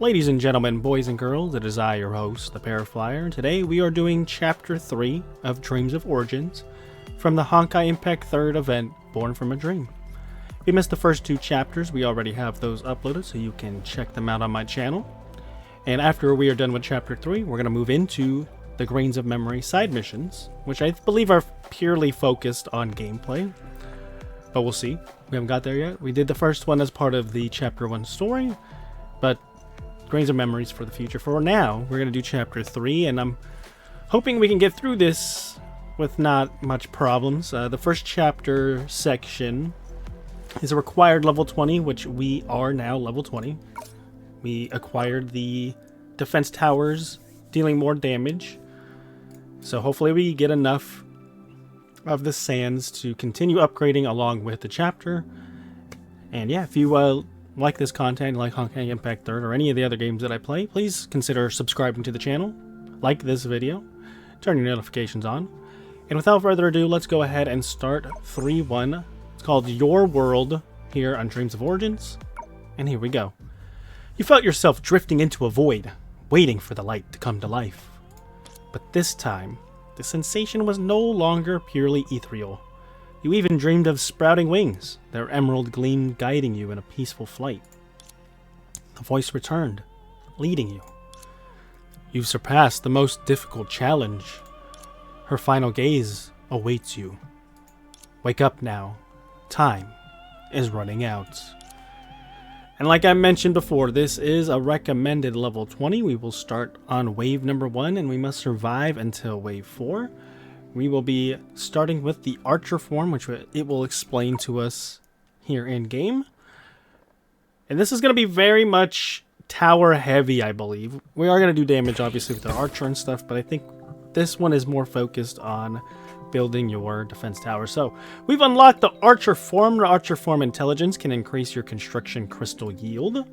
Ladies and gentlemen, boys and girls, it is I, your host, TheParaFlyer, and today we are doing Chapter 3 of Dreams of Origins from the Honkai Impact 3rd event, Born from a Dream. If you missed the first two chapters, we already have those uploaded, so you can check them out on my channel. And after we are done with Chapter 3, we're going to move into the Grains of Memory side missions, which I believe are purely focused on gameplay. But we'll see. We haven't got there yet. We did the first one as part of the Chapter 1 story, but Grains of Memories for the future. For now, we're going to do Chapter 3, and I'm hoping we can get through this with not much problems. The first chapter section is a required level 20, which we are now level 20. We acquired the defense towers, dealing more damage. So hopefully we get enough of the sands to continue upgrading along with the chapter. And yeah, if you like this content, like Honkai Impact 3rd or any of the other games that I play, please consider subscribing to the channel, like this video, turn your notifications on. And without further ado, let's go ahead and start 3-1. It's called Your World here on Dreams of Origins. And here we go. You felt yourself drifting into a void, waiting for the light to come to life. But this time, the sensation was no longer purely ethereal. You even dreamed of sprouting wings, their emerald gleam guiding you in a peaceful flight. The voice returned, leading you. You've surpassed the most difficult challenge. Her final gaze awaits you. Wake up now. Time is running out. And like I mentioned before, this is a recommended level 20. We will start on wave number 1, and we must survive until wave 4. We will be starting with the Archer form, which it will explain to us here in game. And this is going to be very much tower heavy, I believe. We are going to do damage, obviously, with the Archer and stuff, but I think this one is more focused on building your defense tower. So we've unlocked the Archer form. The Archer form intelligence can increase your construction crystal yield.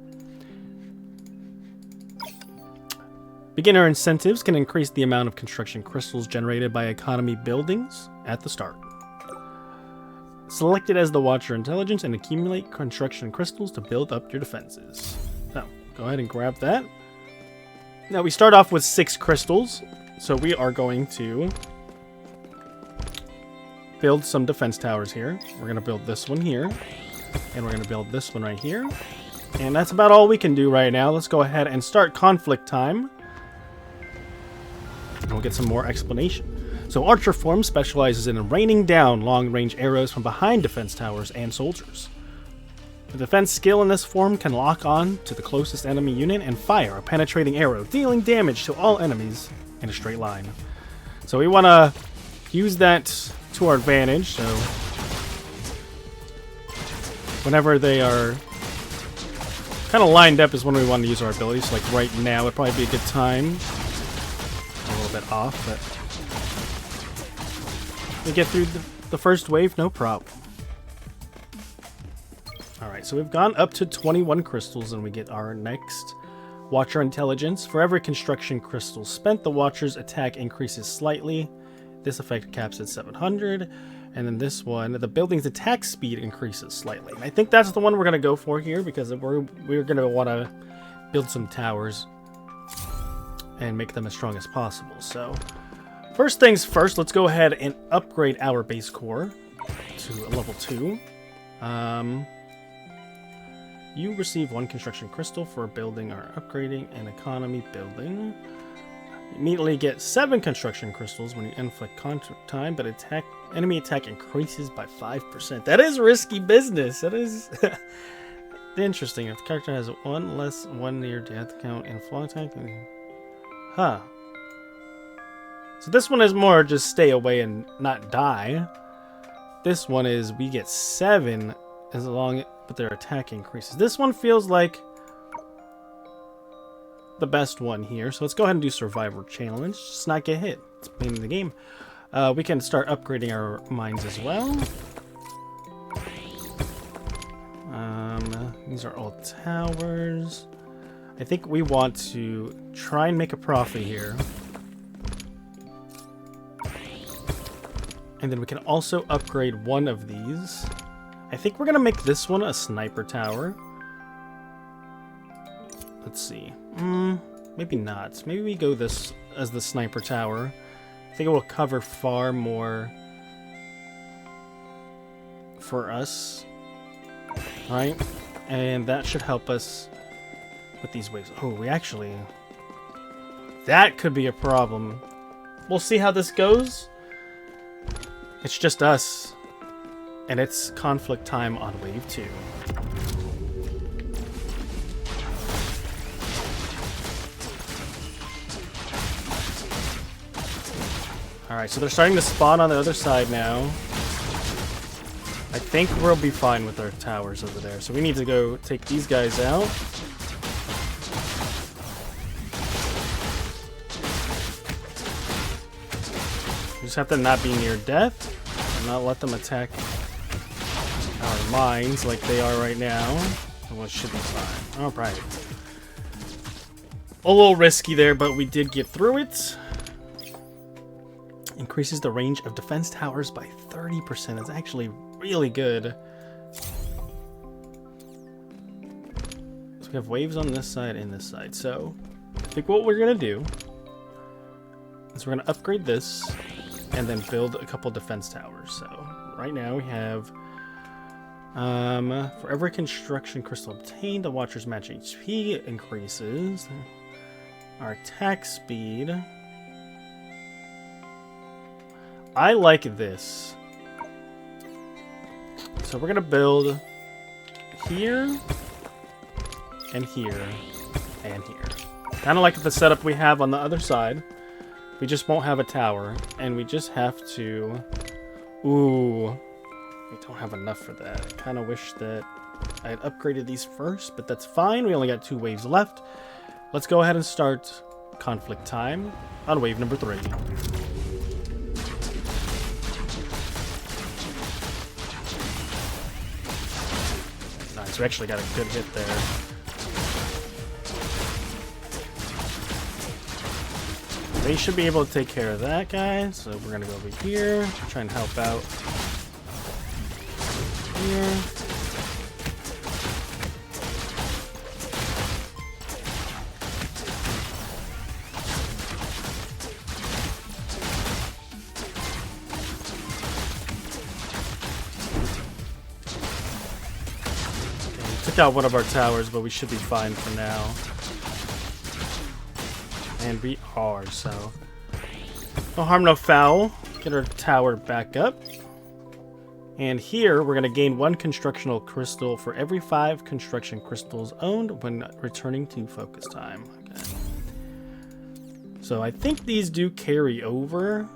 Beginner incentives can increase the amount of construction crystals generated by economy buildings at the start. Select it as the Watcher intelligence and accumulate construction crystals to build up your defenses. Now, go ahead and grab that. Now we start off with 6 crystals, so we are going to build some defense towers here. We're going to build this one here, and we're going to build this one right here. And that's about all we can do right now. Let's go ahead and start conflict time. And we'll get some more explanation. So Archer form specializes in raining down long-range arrows from behind defense towers and soldiers. The defense skill in this form can lock on to the closest enemy unit and fire a penetrating arrow, dealing damage to all enemies in a straight line. So we want to use that to our advantage. So whenever they are kind of lined up is when we want to use our abilities. So like right now would probably be a good time. A little bit off, but we get through the first wave, no problem. Alright, so we've gone up to 21 crystals and we get our next Watcher intelligence. For every construction crystal spent, the Watcher's attack increases slightly. This effect caps at 700. And then this one, the building's attack speed increases slightly. And I think that's the one we're going to go for here because we're going to want to build some towers and make them as strong as possible. So first things first, let's go ahead and upgrade our base core to level 2. You receive 1 construction crystal for building or upgrading an economy building. You immediately get 7 construction crystals when you inflict contract time, but enemy attack increases by 5%. That is risky business. That is interesting. If the character has 1 less 1 near death count in flow attack, huh. So this one is more just stay away and not die. This one is we get 7 as long but their attack increases. This one feels like the best one here. So let's go ahead and do survivor challenge. Just not get hit. It's playing the game. We can start upgrading our mines as well. These are all towers. I think we want to try and make a profit here. And then we can also upgrade one of these. I think we're going to make this one a sniper tower. Let's see. Maybe not. Maybe we go this as the sniper tower. I think it will cover far more for us. Right? And that should help us with these waves. Oh, we actually... That could be a problem. We'll see how this goes. It's just us. And it's conflict time on wave 2. Alright, so they're starting to spawn on the other side now. I think we'll be fine with our towers over there. So we need to go take these guys out. We just have to not be near death. And not let them attack our mines like they are right now. Well, it should be fine. Alright. A little risky there, but we did get through it. Increases the range of defense towers by 30%. It's actually really good. So we have waves on this side and this side. So I think what we're going to do is we're going to upgrade this and then build a couple defense towers. So right now we have for every construction crystal obtained, the Watcher's match HP increases. Our attack speed. I like this. So we're gonna build here and here and here. Kind of like the setup we have on the other side. We just won't have a tower, and we just have to... Ooh, we don't have enough for that. I kind of wish that I had upgraded these first, but that's fine. We only got 2 waves left. Let's go ahead and start conflict time on wave number 3. Nice, we actually got a good hit there. They should be able to take care of that guy, so we're gonna go over here, try and help out here. Took out one of our towers, but we should be fine for now. And we are, so no harm, no foul. Get our tower back up. And here, we're going to gain 1 constructional crystal for every 5 construction crystals owned when returning to focus time. Okay. So I think these do carry over.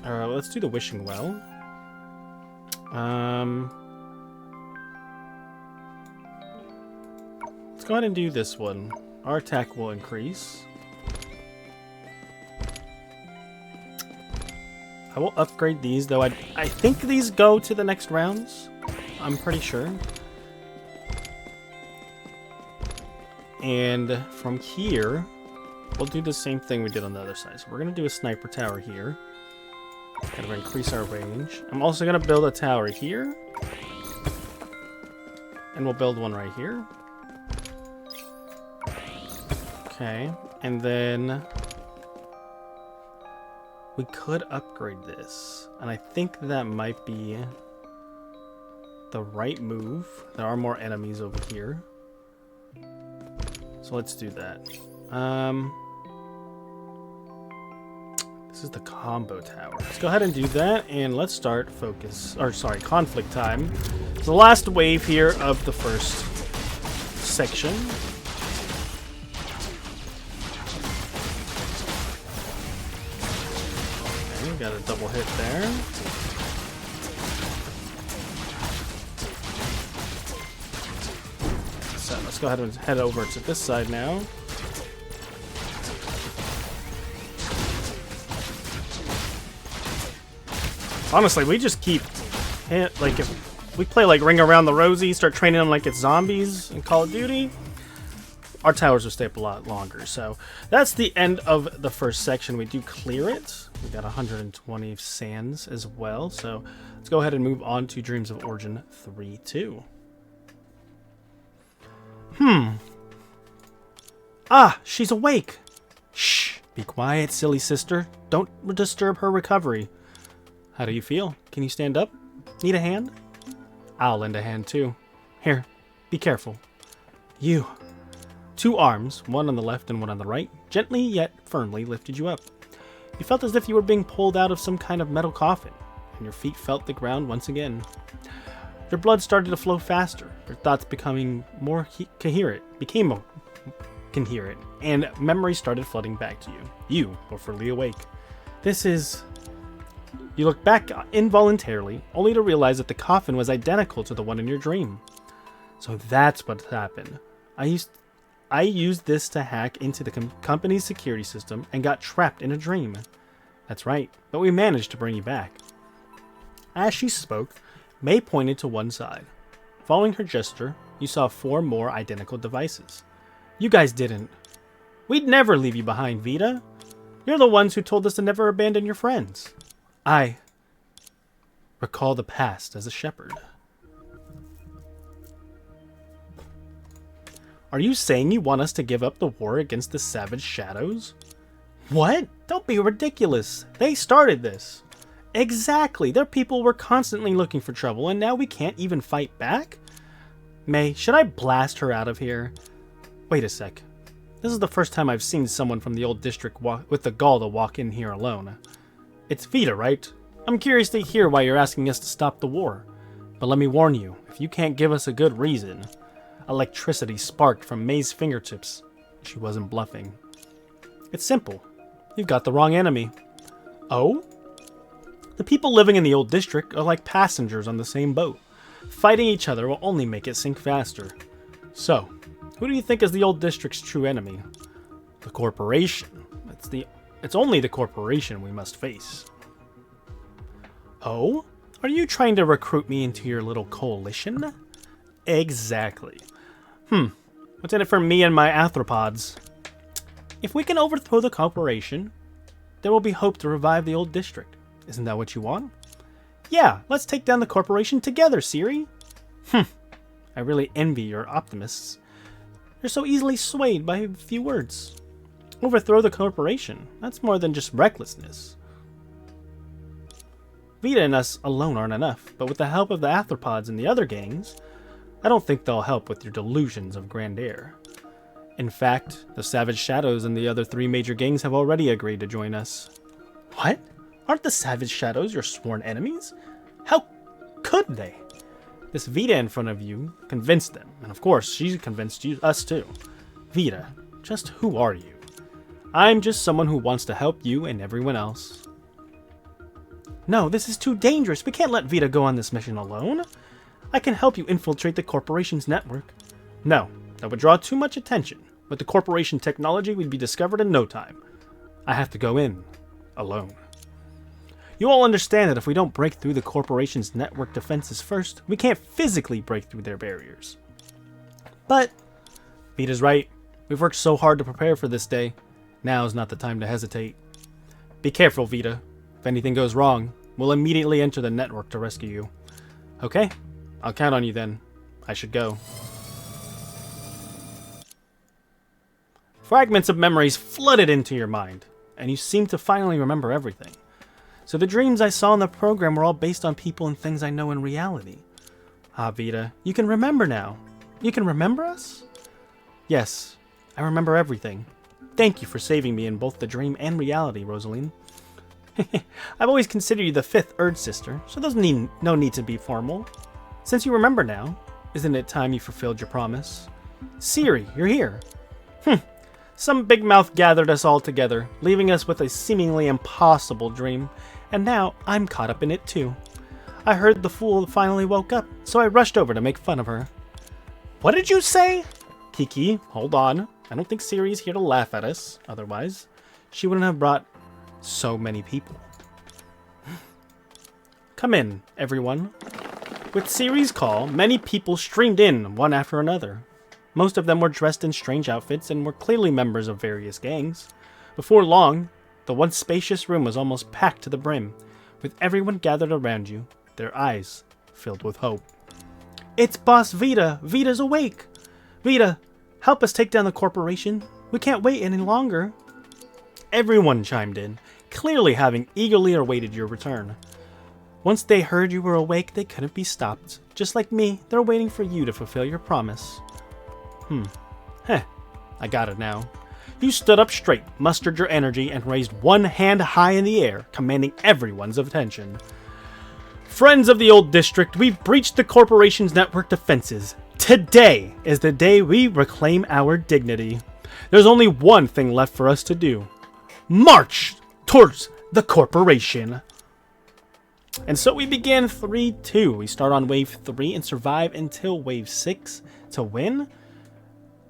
Alright, let's do the wishing well. Let's go ahead and do this one. Our attack will increase. I will upgrade these, though I think these go to the next rounds. I'm pretty sure. And from here, we'll do the same thing we did on the other side. So we're going to do a sniper tower here. Kind of increase our range. I'm also going to build a tower here. And we'll build one right here. Okay, and then we could upgrade this, and I think that might be the right move. There are more enemies over here, so let's do that. This is the combo tower. Let's go ahead and do that, and let's start conflict time. It's the last wave here of the first section. Got a double hit there. So let's go ahead and head over to this side now. Honestly, we just keep like if we play like Ring Around the Rosie, start training them like it's zombies in Call of Duty, our towers will stay up a lot longer. So that's the end of the first section. We do clear it. We got 120 sands as well. So let's go ahead and move on to Dreams of Origin 3-2. Ah, she's awake. Shh, be quiet, silly sister. Don't disturb her recovery. How do you feel? Can you stand up? Need a hand? I'll lend a hand too. Here, be careful. You. 2 arms, one on the left and one on the right, gently yet firmly lifted you up. You felt as if you were being pulled out of some kind of metal coffin, and your feet felt the ground once again. Your blood started to flow faster, your thoughts becoming more became more coherent, and memories started flooding back to you. You were fully awake. You looked back involuntarily, only to realize that the coffin was identical to the one in your dream. So that's what happened. I used this to hack into the company's security system and got trapped in a dream. That's right, but we managed to bring you back. As she spoke, May pointed to one side. Following her gesture, you saw 4 more identical devices. You guys didn't. We'd never leave you behind, Vita. You're the ones who told us to never abandon your friends. I recall the past as a shepherd. Are you saying you want us to give up the war against the Savage Shadows? What? Don't be ridiculous. They started this. Exactly. Their people were constantly looking for trouble, and now we can't even fight back? May, should I blast her out of here? Wait a sec. This is the first time I've seen someone from the old district with the gall to walk in here alone. It's Vita, right? I'm curious to hear why you're asking us to stop the war. But let me warn you, if you can't give us a good reason... Electricity sparked from May's fingertips. She wasn't bluffing. It's simple. You've got the wrong enemy. Oh? The people living in the old district are like passengers on the same boat. Fighting each other will only make it sink faster. So, who do you think is the old district's true enemy? The corporation. It's only the corporation we must face. Oh? Are you trying to recruit me into your little coalition? Exactly. What's in it for me and my arthropods? If we can overthrow the corporation, there will be hope to revive the old district. Isn't that what you want? Yeah, let's take down the corporation together, Siri. I really envy your optimists. You're so easily swayed by a few words. Overthrow the corporation. That's more than just recklessness. Vita and us alone aren't enough, but with the help of the arthropods and the other gangs, I don't think they'll help with your delusions of grandeur. In fact, the Savage Shadows and the other 3 major gangs have already agreed to join us. What? Aren't the Savage Shadows your sworn enemies? How could they? This Vita in front of you convinced them, and of course, she convinced us too. Vita, just who are you? I'm just someone who wants to help you and everyone else. No, this is too dangerous. We can't let Vita go on this mission alone. I can help you infiltrate the corporation's network. No, that would draw too much attention. With the corporation technology, we'd be discovered in no time. I have to go in alone. You all understand that if we don't break through the corporation's network defenses first, we can't physically break through their barriers. But Vita's right. We've worked so hard to prepare for this day. Now's not the time to hesitate. Be careful, Vita. If anything goes wrong, we'll immediately enter the network to rescue you. Okay? I'll count on you then. I should go. Fragments of memories flooded into your mind, and you seem to finally remember everything. So the dreams I saw in the program were all based on people and things I know in reality. Ah, Vita, you can remember now. You can remember us? Yes, I remember everything. Thank you for saving me in both the dream and reality, Rosaline. I've always considered you the 5th Earth sister, so there's no need to be formal. Since you remember now, isn't it time you fulfilled your promise? Siri, you're here. Some big mouth gathered us all together, leaving us with a seemingly impossible dream, and now I'm caught up in it too. I heard the fool finally woke up, so I rushed over to make fun of her. What did you say? Kiki, hold on. I don't think Siri's here to laugh at us, otherwise she wouldn't have brought so many people. Come in, everyone. With Siri's call, many people streamed in, one after another. Most of them were dressed in strange outfits and were clearly members of various gangs. Before long, the once spacious room was almost packed to the brim, with everyone gathered around you, their eyes filled with hope. It's Boss Vita! Vita's awake! Vita, Help us take down the corporation. We can't wait any longer. Everyone chimed in, clearly having eagerly awaited your return. Once they heard you were awake, they couldn't be stopped. Just like me, they're waiting for you to fulfill your promise. I got it now. You stood up straight, mustered your energy, and raised one hand high in the air, commanding everyone's attention. Friends of the old district, we've breached the corporation's network defenses. Today is the day we reclaim our dignity. There's only one thing left for us to do. March towards the corporation. And so we begin 3-2. We start on wave 3 and survive until wave 6 to win.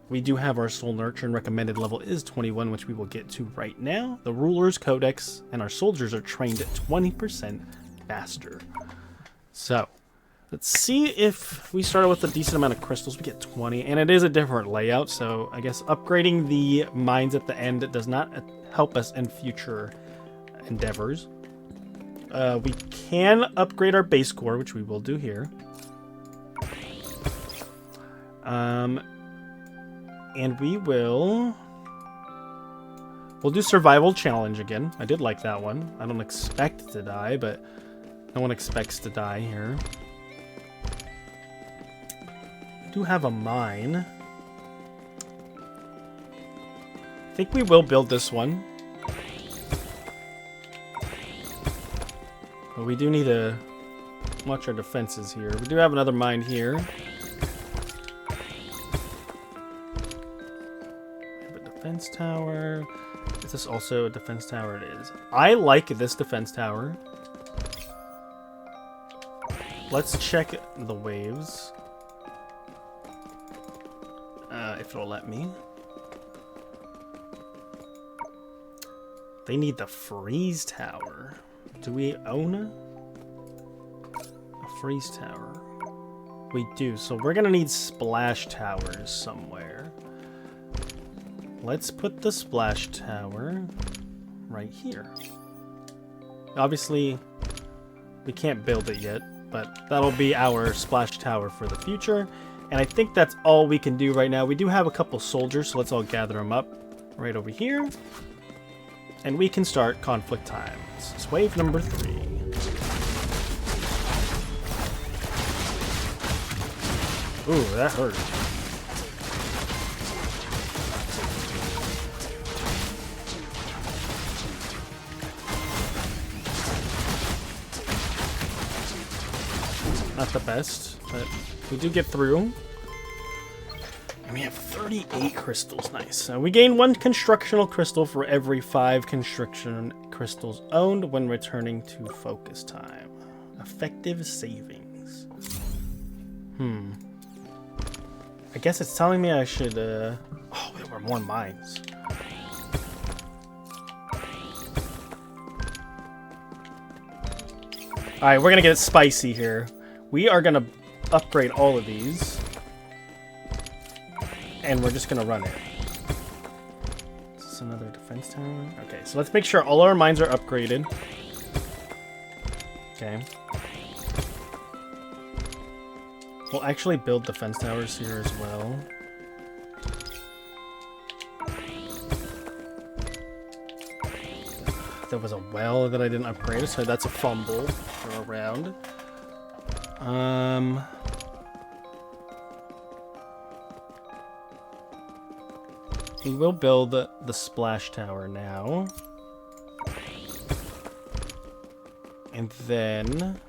We do have our Soul Nurture, and recommended level is 21, which we will get to right now. The Ruler's Codex and our soldiers are trained at 20% faster. So, let's see if we start with a decent amount of crystals. We get 20, and it is a different layout, so I guess upgrading the mines at the end does not help us in future endeavors. We can upgrade our base core, which we will do here. And we'll do survival challenge again. I did like that one. I don't expect to die, but no one expects to die here. I do have a mine. I think we will build this one. But we do need to watch our defenses here. We do have another mine here. Defense tower. Is this also a defense tower? It is. I like this defense tower. Let's check the waves. If it'll let me. They need the freeze tower. Do we own a freeze tower? We do. So we're gonna need splash towers somewhere. Let's put the splash tower right here. Obviously, we can't build it yet, but that'll be our splash tower for the future. And I think that's all we can do right now. We do have a couple soldiers, so let's all gather them up right over here. And we can start conflict time. This is wave number 3. Ooh, that hurt. Not the best, but we do get through. And we have 38 crystals. Nice. We gain 1 constructional crystal for every 5 construction crystals owned when returning to focus time. Effective savings. I guess it's telling me I should, oh, there were more mines. Alright, we're gonna get spicy here. We are gonna upgrade all of these. And we're just gonna run it. Is this another defense tower? Okay, so let's make sure all our mines are upgraded. Okay. We'll actually build defense towers here as well. There was a well that I didn't upgrade, so that's a fumble for a round. We will build the splash tower now. And then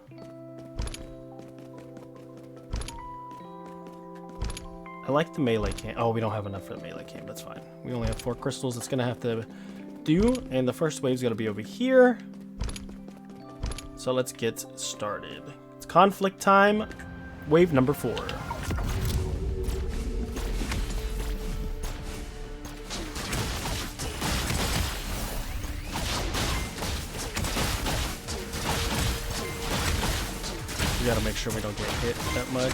I like the melee camp. Oh, we don't have enough for the melee camp. That's fine. We only have 4 crystals. It's gonna have to do, and the first wave's gonna be over here. So let's get started. It's conflict time. Wave number 4. We gotta make sure we don't get hit that much.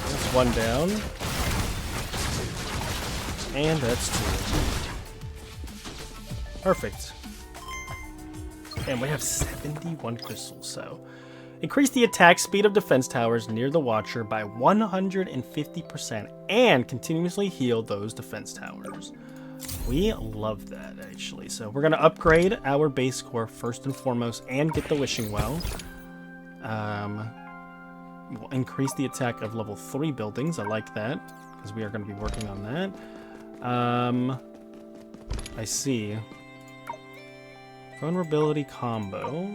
That's 1 down. And that's 2. Perfect. And we have 71 crystals, so... Increase the attack speed of defense towers near the Watcher by 150% and continuously heal those defense towers. We love that, actually. So we're going to upgrade our base core first and foremost and get the Wishing Well. We'll increase the attack of level 3 buildings. I like that, because we are going to be working on that. I see. Vulnerability combo.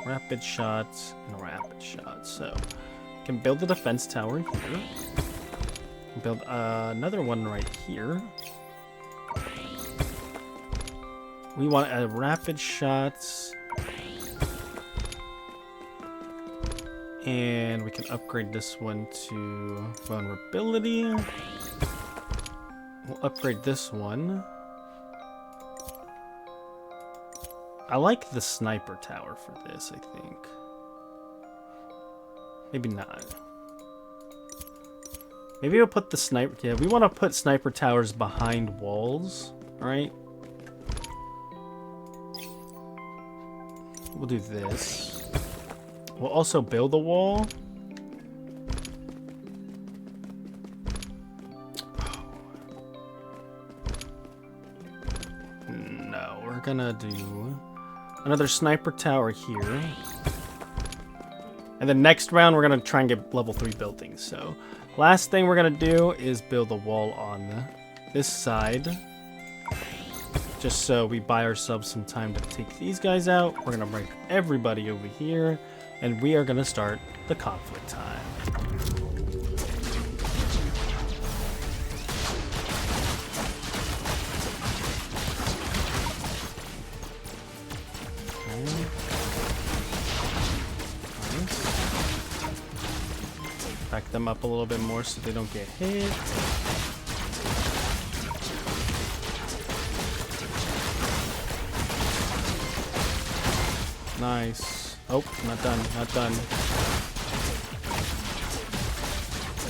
Rapid shots and rapid shots. So, we can build the defense tower here. Build another one right here. We want a rapid shots. And we can upgrade this one to vulnerability. We'll upgrade this one. I like the sniper tower for this, I think. Maybe not. Maybe we'll put the sniper... Yeah, we want to put sniper towers behind walls, right? We'll do this. We'll also build a wall. No, we're gonna do... another sniper tower here. And then next round, we're going to try and get level 3 buildings. So, last thing we're going to do is build a wall on this side. Just so we buy ourselves some time to take these guys out. We're going to bring everybody over here. And we are going to start the conflict time. Back them up a little bit more so they don't get hit. Nice. Oh, not done, not done.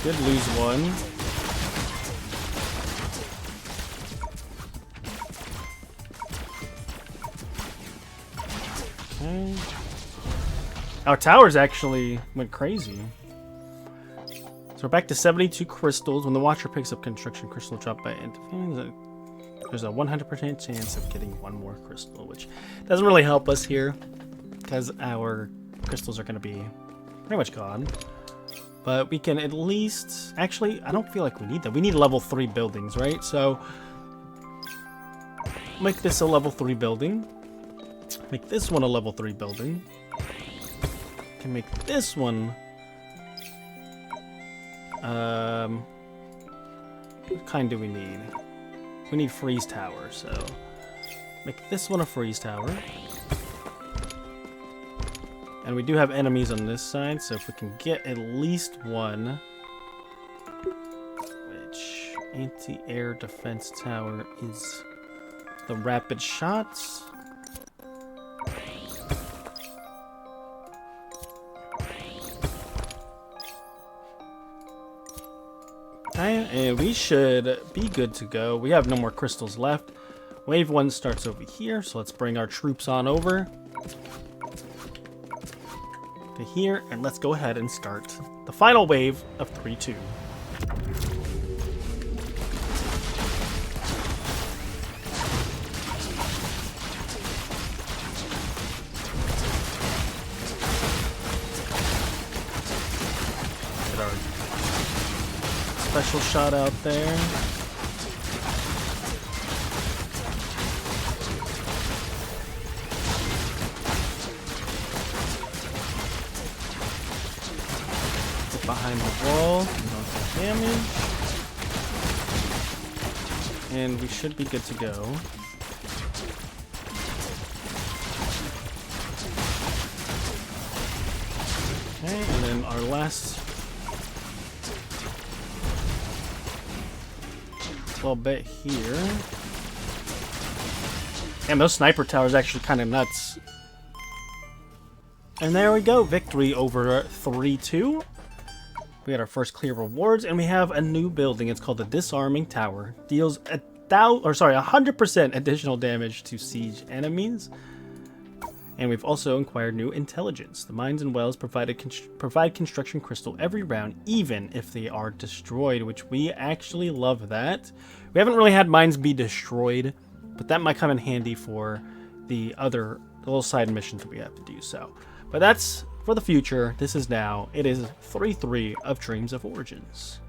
Did lose one. Okay. Our towers actually went crazy. So we're back to 72 crystals. When the Watcher picks up construction crystal drop by end, there's a 100% chance of getting one more crystal, which doesn't really help us here because our crystals are going to be pretty much gone. But we can at least... Actually, I don't feel like we need that. We need level 3 buildings, right? So make this a level 3 building. Make this one a level 3 building. Can make this one... what kind do we need? We need freeze tower, so make this one a freeze tower. And we do have enemies on this side, so if we can get at least one, which anti-air defense tower is the rapid shots. And we should be good to go. We have no more crystals left. Wave 1 starts over here, so let's bring our troops on over to here, and let's go ahead and start the final wave of 3-2. Special shot out there. Get behind the wall, don't take damage. And we should be good to go. Okay, and then our last little bit here. And those sniper towers are actually kind of nuts. And there we go, victory over 3-2. We got our first clear rewards, and we have a new building. It's called the Disarming Tower. Deals 100% additional damage to siege enemies. And we've also acquired new intelligence. The mines and wells provide construction crystal every round, even if they are destroyed, which we actually love that. We haven't really had mines be destroyed, but that might come in handy for the other little side missions that we have to do so. But that's for the future. It is 3-3 of Dreams of Origins.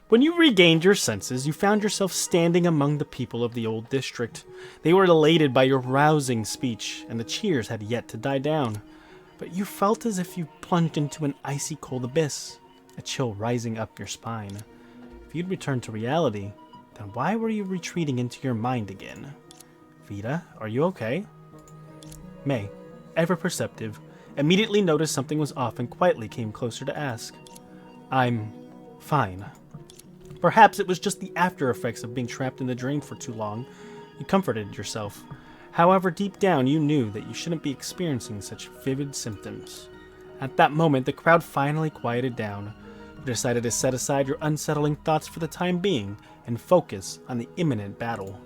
When you regained your senses, you found yourself standing among the people of the old district. They were elated by your rousing speech, and the cheers had yet to die down. But you felt as if you plunged into an icy cold abyss, a chill rising up your spine. If you'd returned to reality, then why were you retreating into your mind again? Vita, are you okay? May, ever perceptive, immediately noticed something was off and quietly came closer to ask. I'm fine. Perhaps it was just the after effects of being trapped in the dream for too long. You comforted yourself. However, deep down you knew that you shouldn't be experiencing such vivid symptoms. At that moment, the crowd finally quieted down. You decided to set aside your unsettling thoughts for the time being and focus on the imminent battle.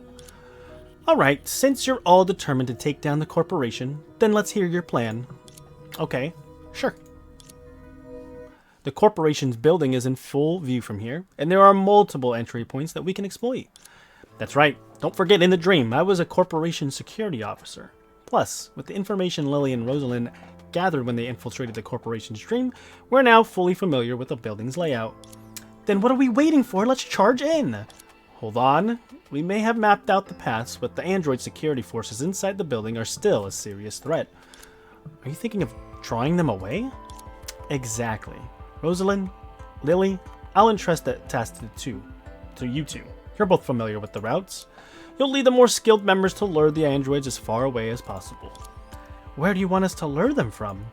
Alright, since you're all determined to take down the corporation, then let's hear your plan. Okay, sure. The corporation's building is in full view from here, and there are multiple entry points that we can exploit. That's right, don't forget in the dream, I was a corporation security officer. Plus, with the information Lily and Rosalind gathered when they infiltrated the corporation's dream, we're now fully familiar with the building's layout. Then what are we waiting for? Let's charge in! Hold on, we may have mapped out the paths, but the android security forces inside the building are still a serious threat. Are you thinking of drawing them away? Exactly. Rosalind, Lily, I'll entrust that task to you two. You're both familiar with the routes. You'll lead the more skilled members to lure the androids as far away as possible. Where do you want us to lure them from?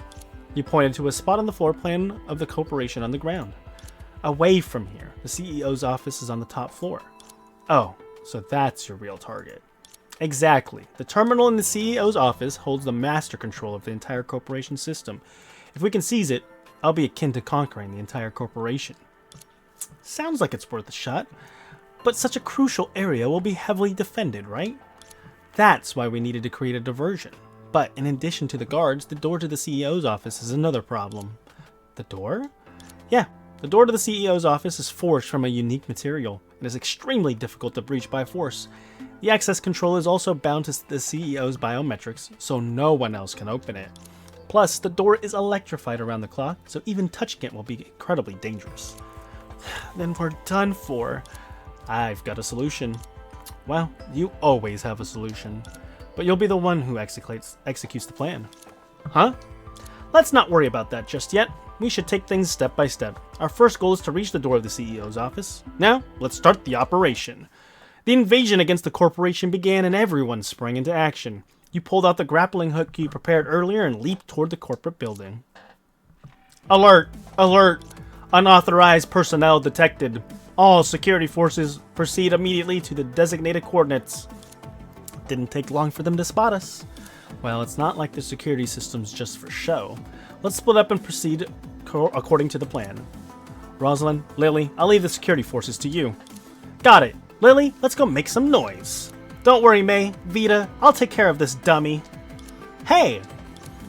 You pointed to a spot on the floor plan of the corporation on the ground. Away from here. The CEO's office is on the top floor. Oh, so that's your real target. Exactly. The terminal in the CEO's office holds the master control of the entire corporation system. If we can seize it, I'll be akin to conquering the entire corporation. Sounds like it's worth a shot, but such a crucial area will be heavily defended, right? That's why we needed to create a diversion. But in addition to the guards, the door to the CEO's office is another problem. The door? Yeah, the door to the CEO's office is forged from a unique material and is extremely difficult to breach by force. The access control is also bound to the CEO's biometrics, so no one else can open it. Plus, the door is electrified around the clock, so even touching it will be incredibly dangerous. Then we're done for. I've got a solution. Well, you always have a solution, but you'll be the one who executes the plan. Huh? Let's not worry about that just yet. We should take things step by step. Our first goal is to reach the door of the CEO's office. Now, let's start the operation. The invasion against the corporation began and everyone sprang into action. You pulled out the grappling hook you prepared earlier and leaped toward the corporate building. Alert! Alert! Unauthorized personnel detected. All security forces proceed immediately to the designated coordinates. Didn't take long for them to spot us. Well, it's not like the security system's just for show. Let's split up and proceed according to the plan. Rosalind, Lily, I'll leave the security forces to you. Got it. Lily, let's go make some noise. Don't worry, May. Vita, I'll take care of this dummy. Hey!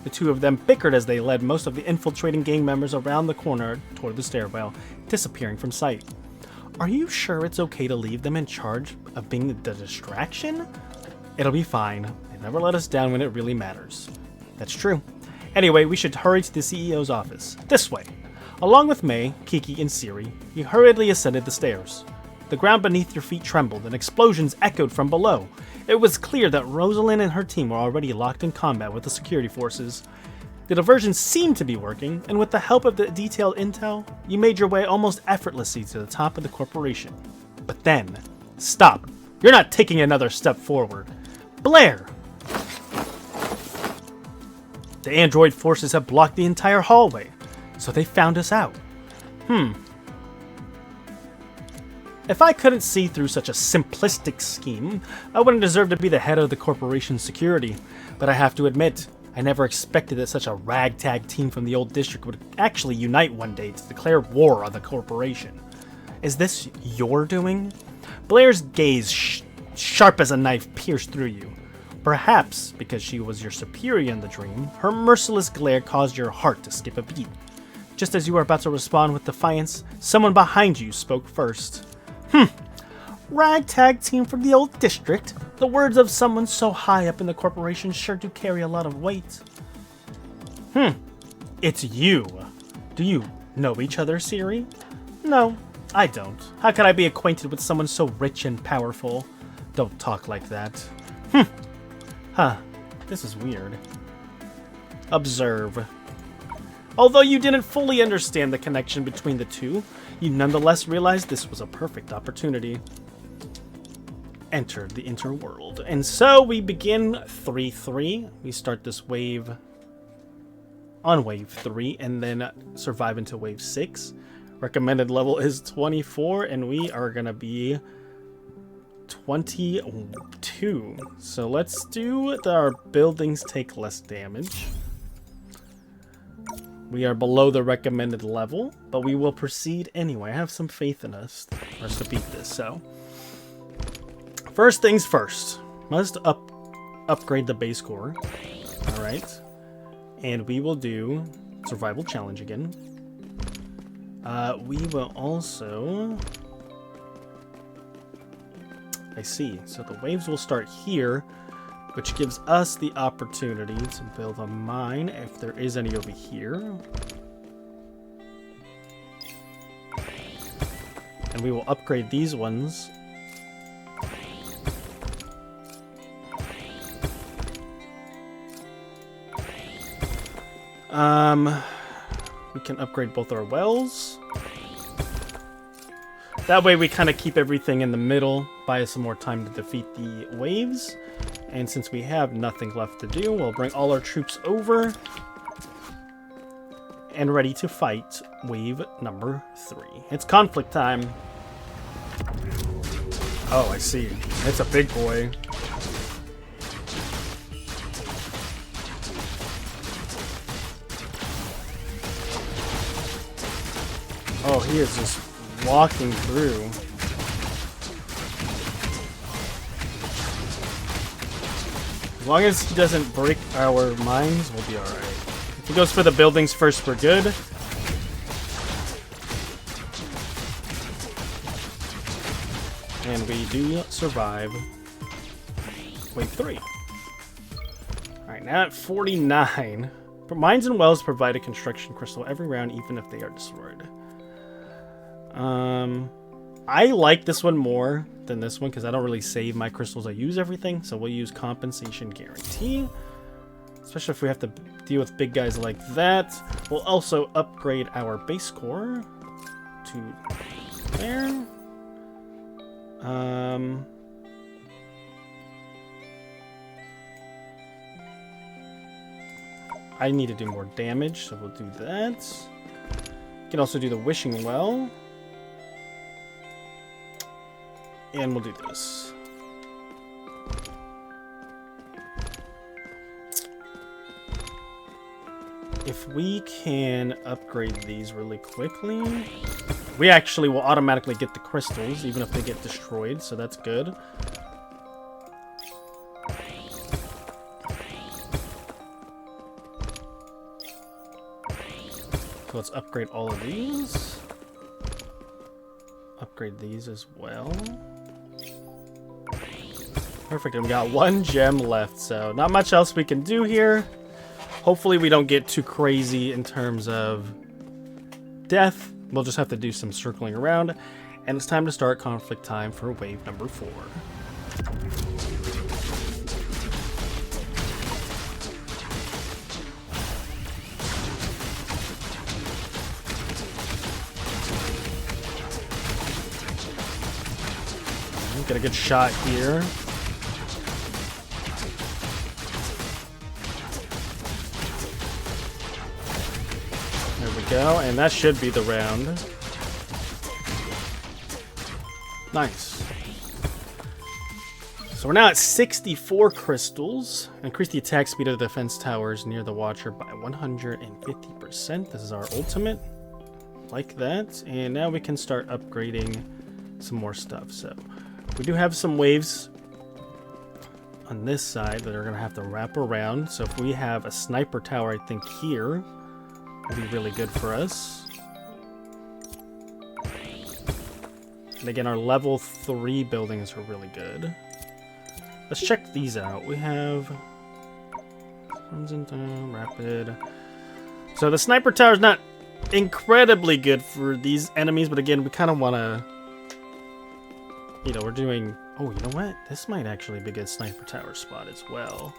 The two of them bickered as they led most of the infiltrating gang members around the corner toward the stairwell, disappearing from sight. Are you sure it's okay to leave them in charge of being the distraction? It'll be fine. They never let us down when it really matters. That's true. Anyway, we should hurry to the CEO's office. This way. Along with May, Kiki, and Siri, you hurriedly ascended the stairs. The ground beneath your feet trembled, and explosions echoed from below. It was clear that Rosalind and her team were already locked in combat with the security forces. The diversion seemed to be working, and with the help of the detailed intel, you made your way almost effortlessly to the top of the corporation. But then, stop! You're not taking another step forward. Blair! The android forces have blocked the entire hallway, so they found us out. If I couldn't see through such a simplistic scheme, I wouldn't deserve to be the head of the corporation's security. But I have to admit, I never expected that such a ragtag team from the old district would actually unite one day to declare war on the corporation. Is this your doing? Blair's gaze, sharp as a knife, pierced through you. Perhaps because she was your superior in the dream, her merciless glare caused your heart to skip a beat. Just as you were about to respond with defiance, someone behind you spoke first. Ragtag team from the old district? The words of someone so high up in the corporation sure do carry a lot of weight. It's you. Do you know each other, Siri? No, I don't. How could I be acquainted with someone so rich and powerful? Don't talk like that. Huh. This is weird. Observe. Although you didn't fully understand the connection between the two, you nonetheless realized this was a perfect opportunity. Enter the interworld. And so we begin 3-3. We start this wave on wave 3 and then survive into wave 6. Recommended level is 24 and we are going to be 22. So let's do our buildings take less damage. We are below the recommended level, but we will proceed anyway. I have some faith in us for us to beat this. So first things first, must upgrade the base core. All right, and we will do survival challenge again. We will also, I see, so the waves will start here, which gives us the opportunity to build a mine if there is any over here. And we will upgrade these ones. We can upgrade both our wells. That way we kind of keep everything in the middle, buy us some more time to defeat the waves. And since we have nothing left to do, we'll bring all our troops over and ready to fight wave number 3. It's conflict time. Oh, I see. It's a big boy. Oh, he is just walking through. As long as he doesn't break our mines, we'll be alright. If he goes for the buildings first, we're good. And we do survive wave 3. Alright, now at 49. Mines and wells provide a construction crystal every round, even if they are destroyed. I like this one more than this one because I don't really save my crystals. I use everything, so we'll use compensation guarantee. Especially if we have to deal with big guys like that. We'll also upgrade our base core to there. I need to do more damage, so we'll do that. We can also do the wishing well. And we'll do this. If we can upgrade these really quickly, we actually will automatically get the crystals, even if they get destroyed, so that's good. So let's upgrade all of these. Upgrade these as well. Perfect, and we got 1 gem left, so not much else we can do here. Hopefully we don't get too crazy in terms of death. We'll just have to do some circling around, and it's time to start conflict time for wave number 4. Get a good shot here. There we go, and that should be the round. Nice. So we're now at 64 crystals. Increase the attack speed of the defense towers near the Watcher by 150%. This is our ultimate. Like that. And now we can start upgrading some more stuff. So we do have some waves on this side that are going to have to wrap around. So if we have a sniper tower, I think here would be really good for us. And again, our level 3 buildings are really good. Let's check these out. We have rapid. So the sniper tower is not incredibly good for these enemies, but again, we kind of want to, you know, we're doing. Oh, you know what? This might actually be a good sniper tower spot as well.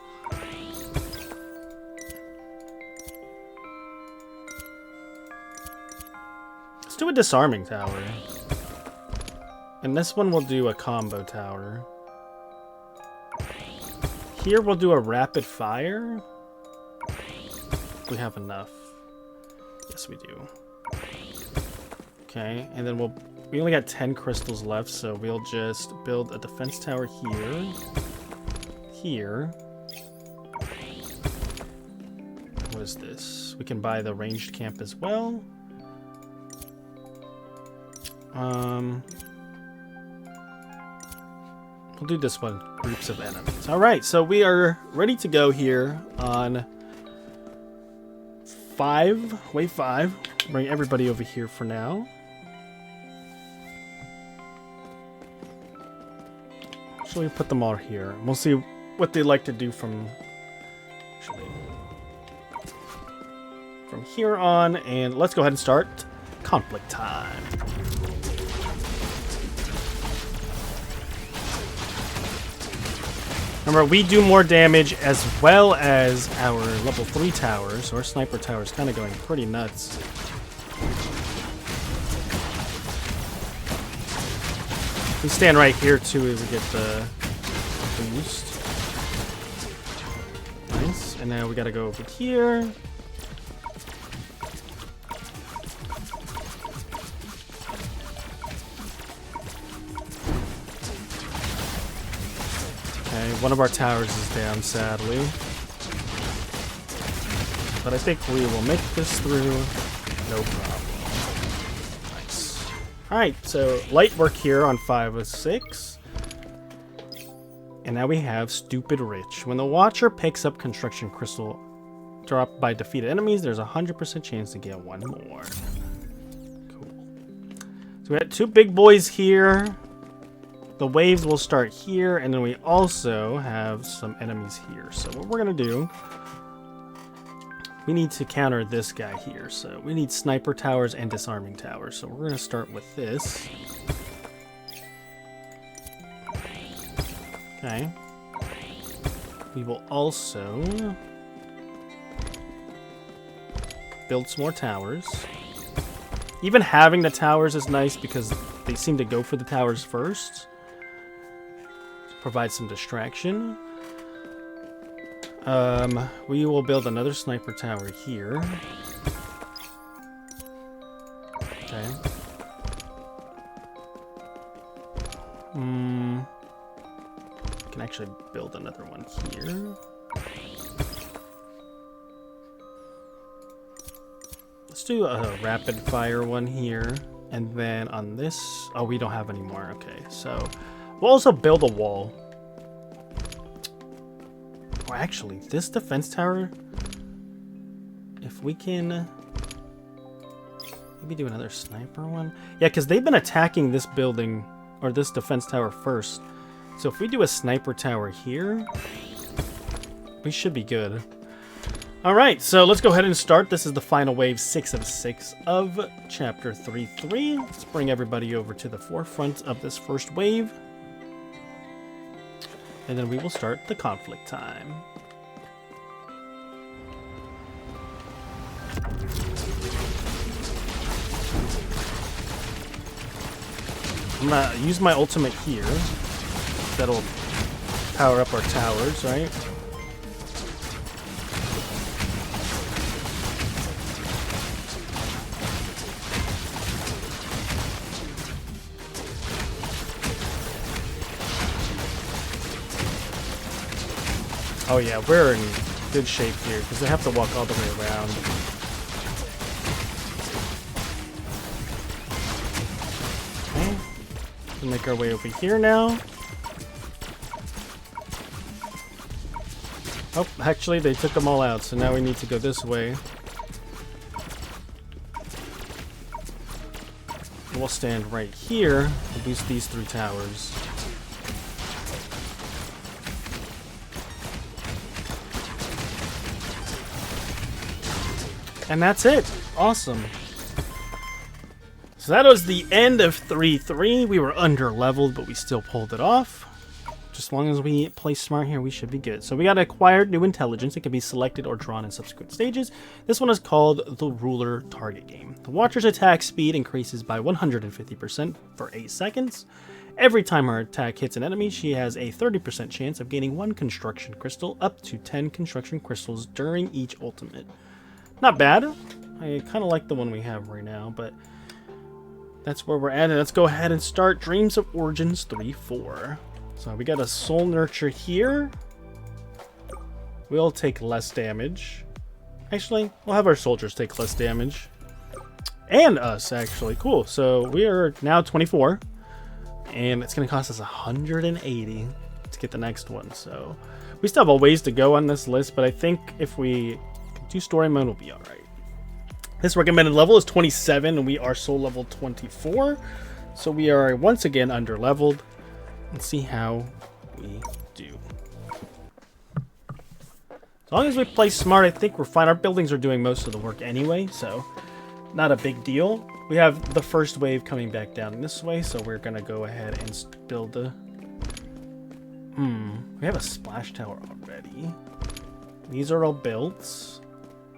Let's do a disarming tower. And this one we'll do a combo tower. Here we'll do a rapid fire. We have enough. Yes, we do. Okay, and then we only got 10 crystals left, so we'll just build a defense tower here. Here. What is this? We can buy the ranged camp as well. We'll do this one, groups of enemies. Alright, so we are ready to go here on wave 5. Bring everybody over here for now. So we put them all here. We'll see what they like to do from here on, and let's go ahead and start conflict time. Remember, we do more damage as well as our level 3 towers. So our sniper tower is kind of going pretty nuts. We stand right here too as we get the boost. Nice. And now we gotta go over here. One of our towers is down, sadly. But I think we will make this through. No problem. Nice. Alright, so light work here on 5 of 6. And now we have Stupid Rich. When the Watcher picks up Construction Crystal dropped by defeated enemies, there's a 100% chance to get one more. Cool. So we got 2 big boys here. The waves will start here, and then we also have some enemies here. So what we're going to do, we need to counter this guy here. So we need sniper towers and disarming towers. So we're going to start with this. Okay. We will also build some more towers. Even having the towers is nice because they seem to go for the towers first. Provide some distraction. We will build another sniper tower here. Okay. Can actually build another one here. Let's do a rapid fire one here. And then on this... Oh, we don't have any more. Okay, so... We'll also build a wall. Or actually, this defense tower, if we can maybe do another sniper one. Yeah, because they've been attacking this building, or this defense tower first. So if we do a sniper tower here, we should be good. Alright, so let's go ahead and start. This is the final wave 6 of 6 of Chapter 3.3. Let's bring everybody over to the forefront of this first wave. And then we will start the conflict time. I'm gonna use my ultimate here. That'll power up our towers, right? Oh yeah, we're in good shape here, because they have to walk all the way around. Okay. We'll make our way over here now. Oh, actually, they took them all out, so now we need to go this way. And we'll stand right here to boost these 3 towers. And that's it. Awesome. So that was the end of 3-3. We were under-leveled, but we still pulled it off. Just as long as we play smart here, we should be good. So we got acquired new intelligence. It can be selected or drawn in subsequent stages. This one is called the Ruler Target Game. The Watcher's attack speed increases by 150% for 8 seconds. Every time her attack hits an enemy, she has a 30% chance of gaining 1 construction crystal, up to 10 construction crystals during each ultimate. Not bad. I kind of like the one we have right now, but that's where we're at. And let's go ahead and start Dreams of Origins 3-4. So we got a Soul Nurture here. We'll take less damage. Actually, we'll have our soldiers take less damage. And us, actually. Cool. So we are now 24. And it's going to cost us 180 to get the next one. So we still have a ways to go on this list, but I think if we do story mode, we'll be alright. This recommended level is 27, and we are soul level 24. So we are once again under leveled. Let's see how we do. As long as we play smart, I think we're fine. Our buildings are doing most of the work anyway, so not a big deal. We have the first wave coming back down this way, so we're going to go ahead and build the... we have a splash tower already. These are all built.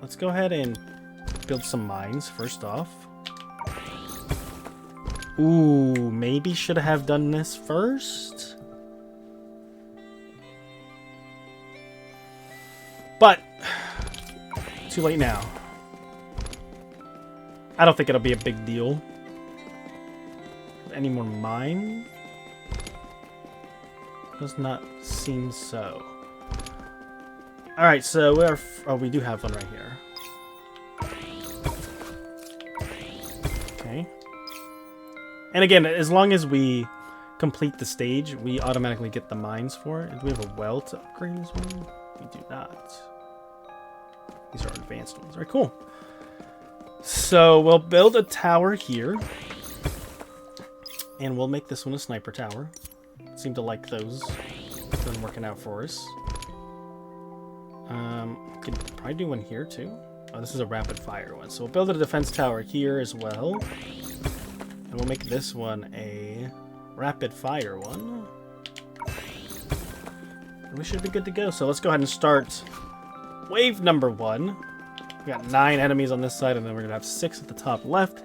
Let's go ahead and build some mines first off. Ooh, maybe should have done this first. But, too late now. I don't think it'll be a big deal. Any more mine? Does not seem so. Alright, so we're... oh, we do have one right here. Okay. And again, as long as we complete the stage, we automatically get the mines for it. Do we have a well to upgrade as well? We do not. These are advanced ones. Alright, cool. So we'll build a tower here. And we'll make this one a sniper tower. Seem to like those. Been working out for us. Could probably do one here too. Oh, this is a rapid fire one. So we'll build a defense tower here as well. And we'll make this one a rapid fire one. And we should be good to go. So let's go ahead and start wave number 1. We got 9 enemies on this side, and then we're going to have 6 at the top left.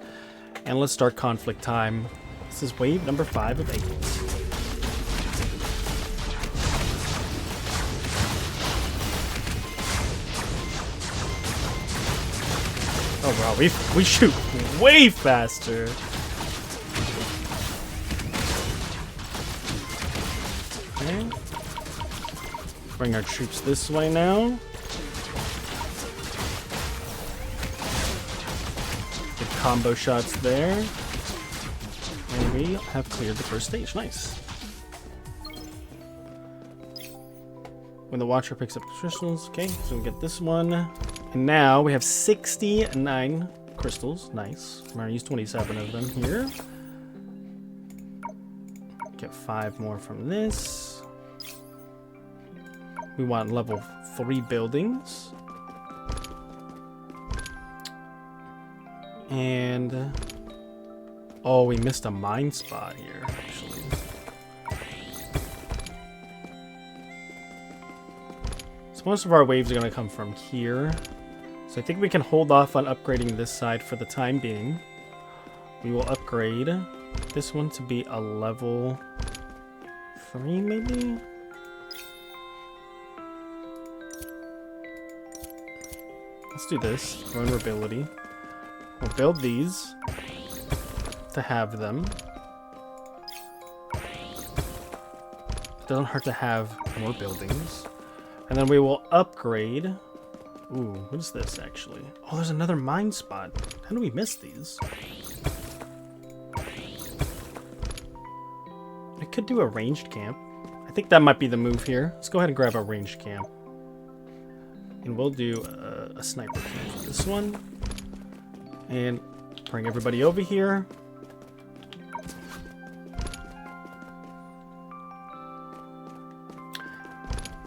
And let's start conflict time. This is wave number 5 of 8. Oh wow, we shoot way faster. Okay. Bring our troops this way now. Good combo shots there. And we have cleared the first stage. Nice. When the Watcher picks up crystals. Okay, so we get this one. And now we have 69 crystals. Nice. I'm going to use 27 of them here. Get 5 more from this. We want level 3 buildings. And... oh, we missed a mine spot here, actually. So most of our waves are going to come from here. So I think we can hold off on upgrading this side for the time being. We will upgrade this one to be a level 3, maybe? Let's do this. Vulnerability. We'll build these to have them. It doesn't hurt to have more buildings. And then we will upgrade... ooh, what is this actually? Oh, there's another mine spot. How do we miss these? I could do a ranged camp. I think that might be the move here. Let's go ahead and grab a ranged camp. And we'll do a sniper kill for this one. And bring everybody over here.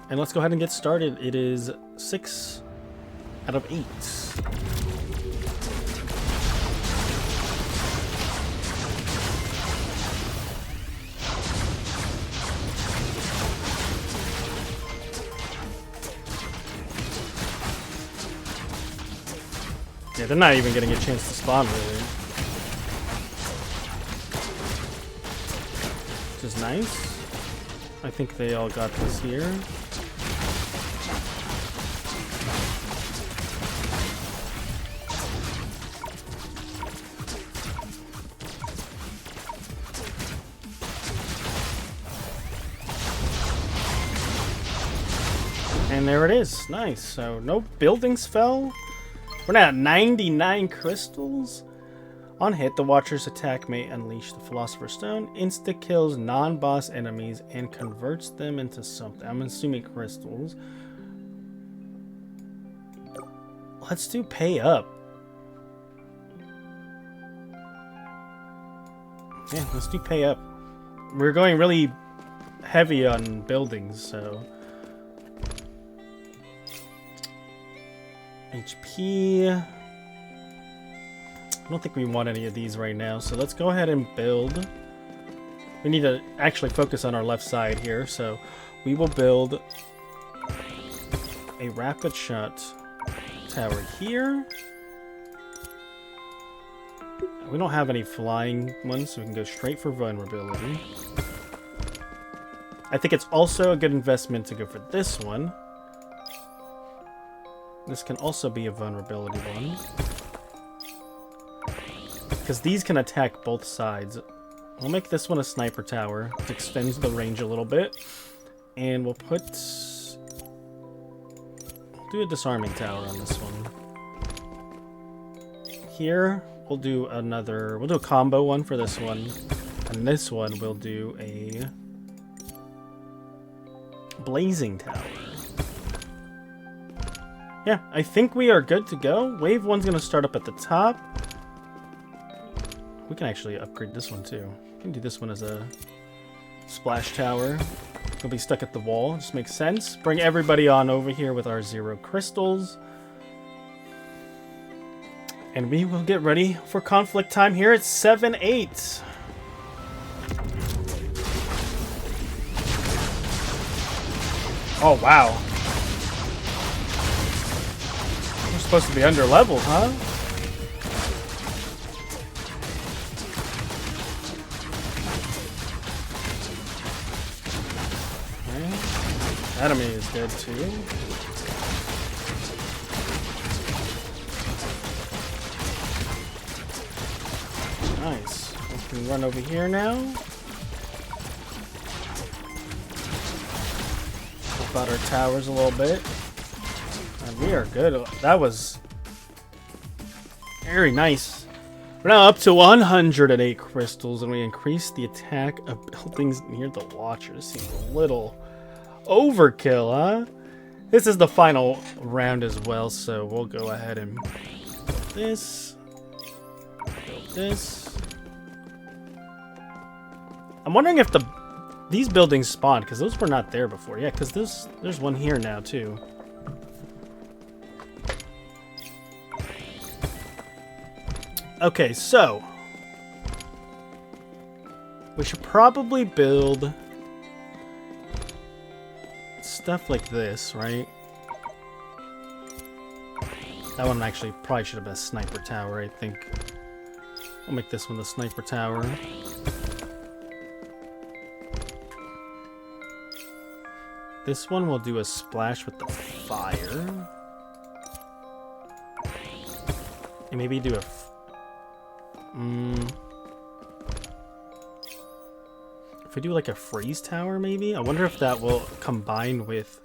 And let's go ahead and get started. It is 6 out of 8. Yeah, they're not even getting a chance to spawn, really. Which is nice. I think they all got this here. And there it is. Nice. So no buildings fell. We're now at 99 crystals. On hit, the Watcher's attack may unleash the Philosopher's Stone, insta-kills non-boss enemies, and converts them into something. I'm assuming crystals. Let's do pay up. Yeah, let's do pay up. We're going really heavy on buildings, so... HP. I don't think we want any of these right now, so let's go ahead and build. We need to actually focus on our left side here, so we will build a rapid shot tower here. We don't have any flying ones, so we can go straight for vulnerability. I think it's also a good investment to go for this one. This can also be a vulnerability one. Because these can attack both sides. We'll make this one a sniper tower. It extends the range a little bit. And we'll put... We'll do a disarming tower on this one. Here, we'll do another... We'll do a combo one for this one. And this one, we'll do a... blazing tower. Yeah, I think we are good to go. Wave 1's going to start up at the top. We can actually upgrade this one too. We can do this one as a splash tower. It'll be stuck at the wall. Just makes sense. Bring everybody on over here with our 0 crystals. And we will get ready for conflict time here at 7-8. Oh, wow. Supposed to be under leveled, huh? Okay. Enemy is dead too. Nice. We can run over here now. Help out our towers a little bit. And we are good. That was very nice. We're now up to 108 crystals, and we increased the attack of buildings near the Watcher. This seems a little overkill, huh? This is the final round as well, so we'll go ahead and build this. Build this. I'm wondering if these buildings spawned, because those were not there before. Yeah, because there's one here now, too. Okay, so we should probably build stuff like this, right? That one actually probably should have been a sniper tower, I think. I'll make this one the sniper tower. This one will do a splash with the fire. And maybe do a... If we do like a freeze tower, maybe? I wonder if that will combine with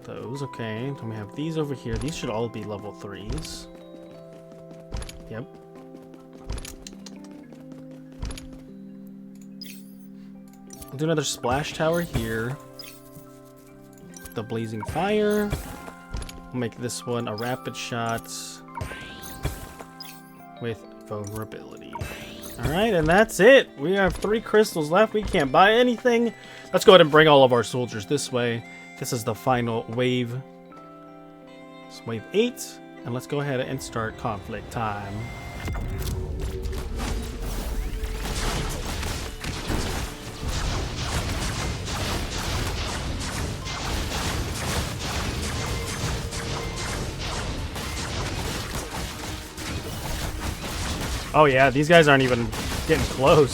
those. Okay, then we have these over here. These should all be level 3s. Yep. We'll do another splash tower here. the blazing fire. We'll make this one a rapid shot with vulnerability. Alright, and that's it. We have 3 crystals left. We can't buy anything. Let's go ahead and bring all of our soldiers this way. This is the final wave. It's wave 8. And let's go ahead and start conflict time. Oh yeah, these guys aren't even getting close.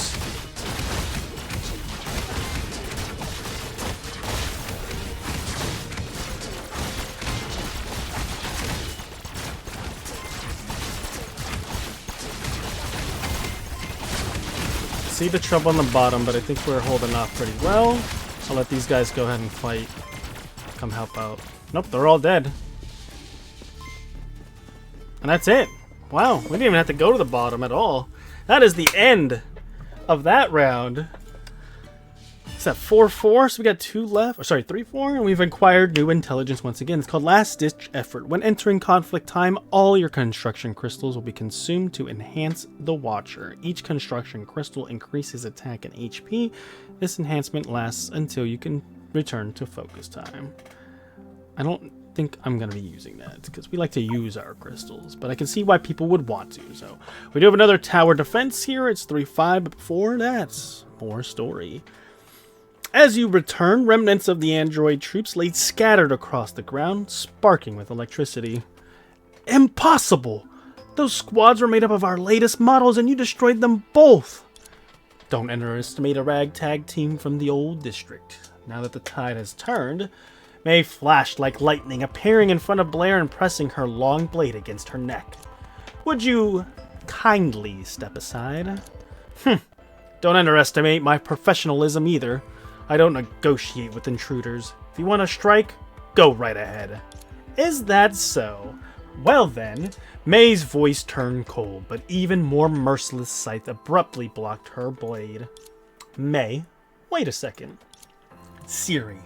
See the trouble on the bottom, but I think we're holding off pretty well. I'll let these guys go ahead and fight. Come help out. Nope, they're all dead. And that's it. Wow, we didn't even have to go to the bottom at all. That is the end of that round. Is that 4-4? So we got 2 left. Or sorry, 3-4. And we've acquired new intelligence once again. It's called Last Ditch Effort. When entering conflict time, all your construction crystals will be consumed to enhance the Watcher. Each construction crystal increases attack and HP. This enhancement lasts until you can return to focus time. I don't think I'm going to be using that because we like to use our crystals, but I can see why people would want to. So we do have another tower defense here. It's 3-5, but before that, more story. As you return, remnants of the android troops lay scattered across the ground, sparking with electricity. Impossible! Those squads were made up of our latest models and you destroyed them both! Don't underestimate a ragtag team from the old district. Now that the tide has turned, May flashed like lightning, appearing in front of Blair and pressing her long blade against her neck. Would you kindly step aside? Don't underestimate my professionalism either. I don't negotiate with intruders. If you want to strike, go right ahead. Is that so? Well then, May's voice turned cold, but even more merciless sight abruptly blocked her blade. May, wait a second. Siri.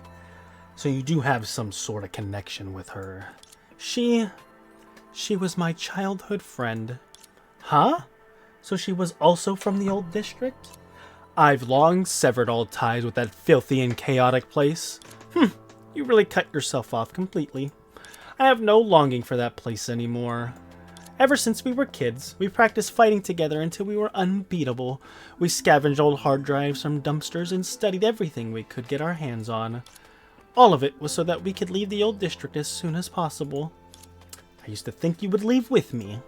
So you do have some sort of connection with her. She was my childhood friend. Huh? So she was also from the old district? I've long severed all ties with that filthy and chaotic place. You really cut yourself off completely. I have no longing for that place anymore. Ever since we were kids, we practiced fighting together until we were unbeatable. We scavenged old hard drives from dumpsters and studied everything we could get our hands on. All of it was so that we could leave the old district as soon as possible. I used to think you would leave with me.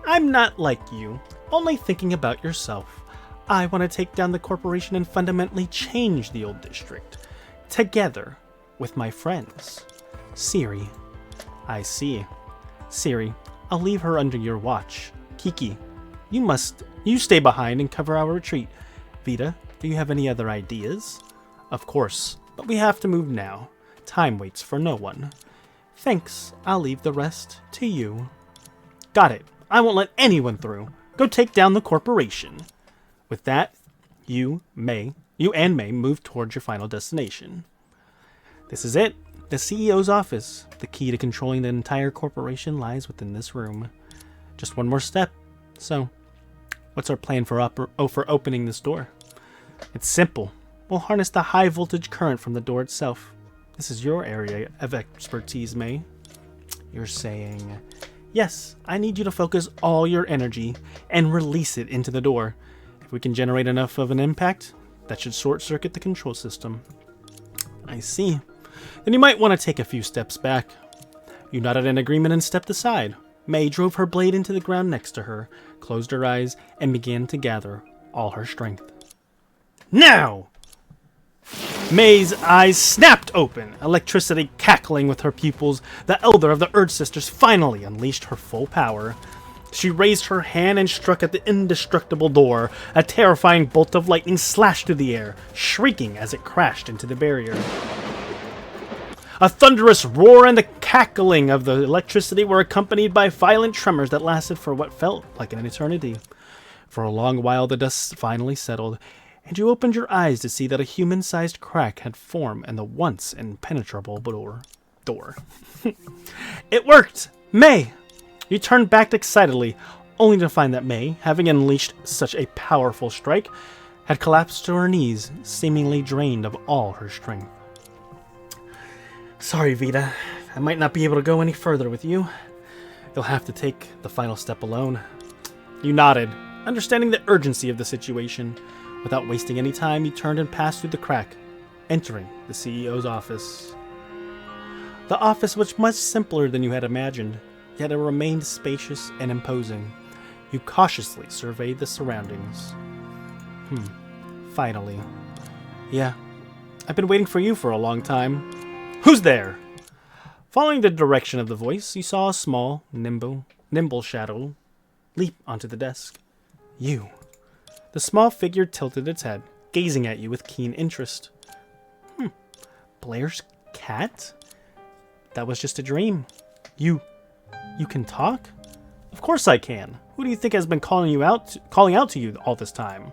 I'm not like you, only thinking about yourself. I want to take down the corporation and fundamentally change the old district. Together with my friends. Siri. I see. Siri, I'll leave her under your watch. Kiki, you stay behind and cover our retreat. Vita, do you have any other ideas? Of course. But we have to move now. Time waits for no one. Thanks, I'll leave the rest to you. Got it. I won't let anyone through. Go take down the corporation. With that, you and May move towards your final destination. This is it. The CEO's office. The key to controlling the entire corporation lies within this room. Just one more step. So, what's our plan for opening this door? It's simple. We'll harness the high voltage current from the door itself. This is your area of expertise, May. You're saying, yes, I need you to focus all your energy and release it into the door. If we can generate enough of an impact, that should short circuit the control system. I see. Then you might want to take a few steps back. You nodded in agreement and stepped aside. May drove her blade into the ground next to her, closed her eyes, and began to gather all her strength. Now! May's eyes snapped open, electricity cackling with her pupils. The elder of the Earth Sisters finally unleashed her full power. She raised her hand and struck at the indestructible door. A terrifying bolt of lightning slashed through the air, shrieking as it crashed into the barrier. A thunderous roar and the cackling of the electricity were accompanied by violent tremors that lasted for what felt like an eternity. For a long while the dust finally settled, and you opened your eyes to see that a human-sized crack had formed in the once impenetrable door. It worked! May! You turned back excitedly, only to find that May, having unleashed such a powerful strike, had collapsed to her knees, seemingly drained of all her strength. Sorry, Vita. I might not be able to go any further with you. You'll have to take the final step alone. You nodded, understanding the urgency of the situation. Without wasting any time, you turned and passed through the crack, entering the CEO's office. The office was much simpler than you had imagined, yet it remained spacious and imposing. You cautiously surveyed the surroundings. Finally. Yeah, I've been waiting for you for a long time. Who's there? Following the direction of the voice, you saw a small, nimble shadow leap onto the desk. You. The small figure tilted its head, gazing at you with keen interest. Blair's cat? That was just a dream. You can talk? Of course I can. Who do you think has been calling out to you all this time?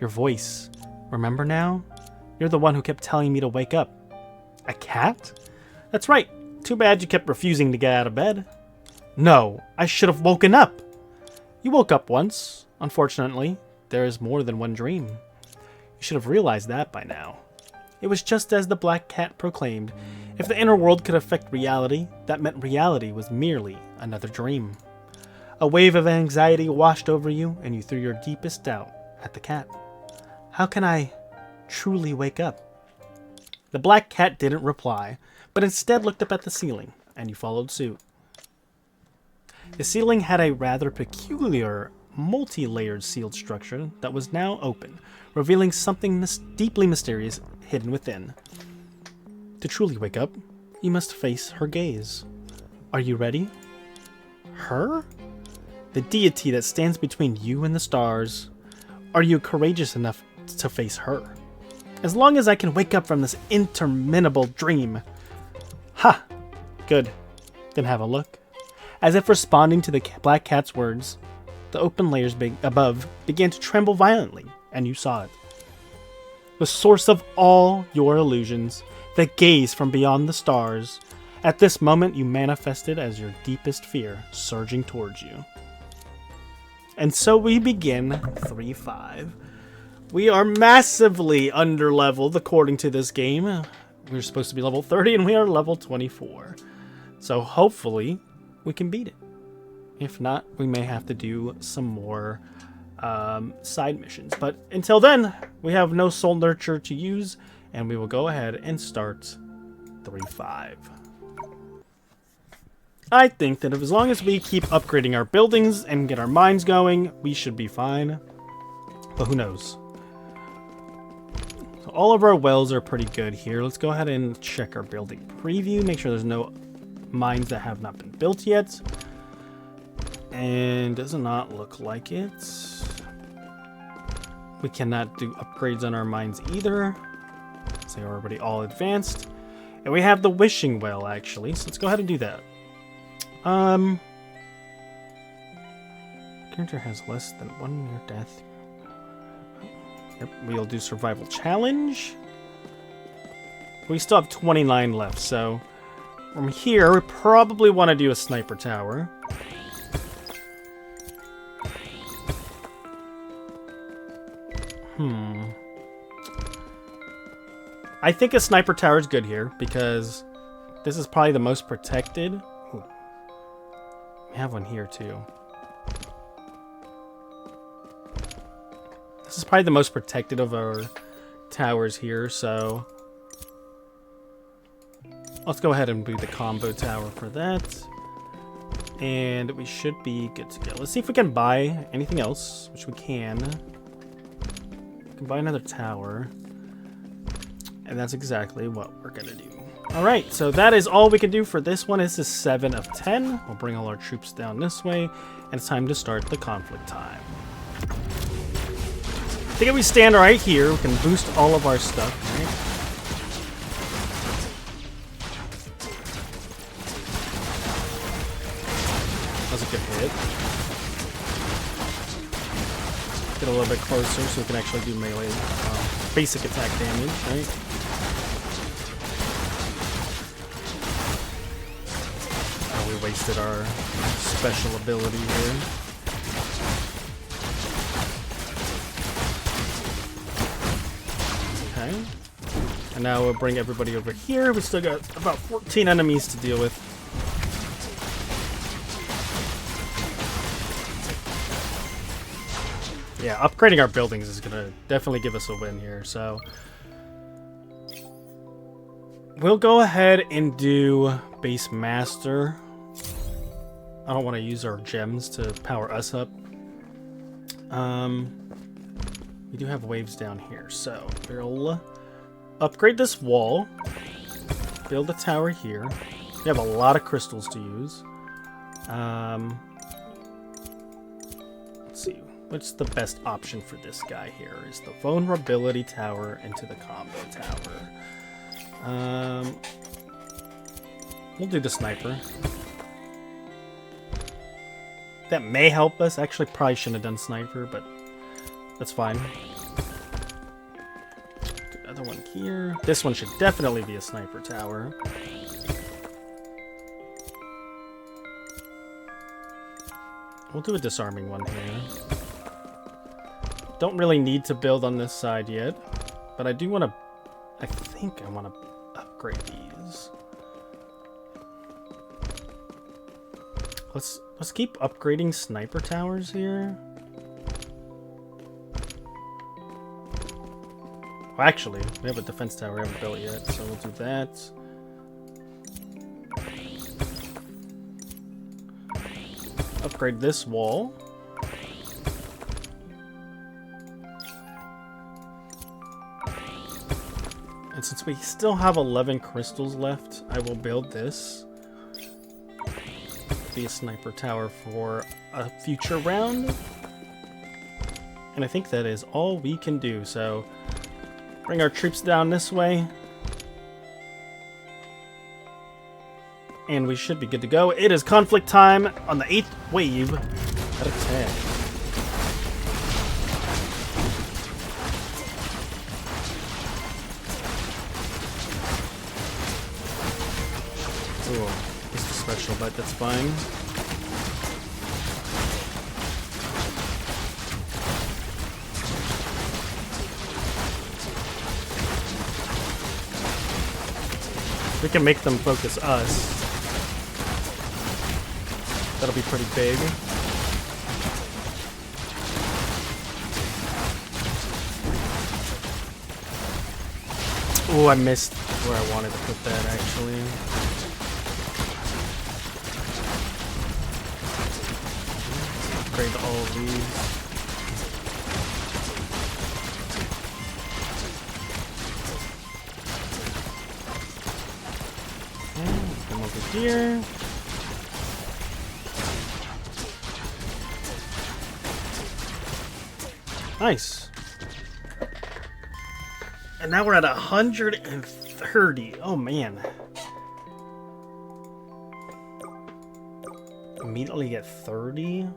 Your voice. Remember now? You're the one who kept telling me to wake up. A cat? That's right. Too bad you kept refusing to get out of bed. No, I should have woken up. You woke up once. Unfortunately, there is more than one dream. You should have realized that by now. It was just as the black cat proclaimed. If the inner world could affect reality, that meant reality was merely another dream. A wave of anxiety washed over you, and you threw your deepest doubt at the cat. How can I truly wake up? The black cat didn't reply, but instead looked up at the ceiling, and you followed suit. The ceiling had a rather peculiar, multi-layered sealed structure that was now open, revealing something deeply mysterious hidden within. To truly wake up, you must face her gaze. Are you ready? Her? The deity that stands between you and the stars. Are you courageous enough to face her? As long as I can wake up from this interminable dream. Ha! Good. Then have a look. As if responding to the black cat's words, the open layers above began to tremble violently, and you saw it. The source of all your illusions, the gaze from beyond the stars. At this moment, you manifested as your deepest fear surging towards you. And so we begin 3-5. We are massively underleveled according to this game. We're supposed to be level 30 and we are level 24. So hopefully we can beat it. If not, we may have to do some more side missions. But until then, we have no soul nurture to use, and we will go ahead and start 3-5. I think that as long as we keep upgrading our buildings and get our mines going, we should be fine. But who knows? So all of our wells are pretty good here. Let's go ahead and check our building preview. Make sure there's no mines that have not been built yet. And does not look like it. We cannot do upgrades on our mines either. So they're already all advanced. And we have the wishing well, actually. So let's go ahead and do that. Character has less than 1 near death. Yep, we'll do survival challenge. We still have 29 left, so from here we probably want to do a sniper tower. I think a sniper tower is good here because this is probably the most protected. Ooh. We have one here too. This is probably the most protected of our towers here, so let's go ahead and do the combo tower for that. And we should be good to go. Let's see if we can buy anything else, which we can. We can buy another tower. And that's exactly what we're going to do. Alright, so that is all we can do for this one. This is 7 of 10. We'll bring all our troops down this way. And it's time to start the conflict time. I think if we stand right here, we can boost all of our stuff, right? That was a good hit. Get a little bit closer so we can actually do melee basic attack damage, right? Oh, we wasted our special ability here. Okay. And now we'll bring everybody over here. We still got about 14 enemies to deal with. Yeah, upgrading our buildings is gonna definitely give us a win here, so we'll go ahead and do base master. I don't want to use our gems to power us up. We do have waves down here, so we'll upgrade this wall, build a tower here. We have a lot of crystals to use. Let's see. What's the best option for this guy here? Is the vulnerability tower into the combo tower. We'll do the sniper. That may help us. Actually, probably shouldn't have done sniper, but that's fine. Do another one here. This one should definitely be a sniper tower. We'll do a disarming one here. Don't really need to build on this side yet, but I do want to... I think I want to upgrade these. Let's keep upgrading sniper towers here. Well, actually, we have a defense tower we haven't built yet, so we'll do that. Upgrade this wall. And since we still have 11 crystals left, I will build this. Be a sniper tower for a future round. And I think that is all we can do, so bring our troops down this way. And we should be good to go. It is conflict time on the 8th wave. Attack. Ooh, just a special, but that's fine. We can make them focus us. That'll be pretty big. Oh, I missed where I wanted to put that, actually. Upgrade all of these. Okay, come over here. Nice. And now we're at 130. Oh man. Immediately get 30.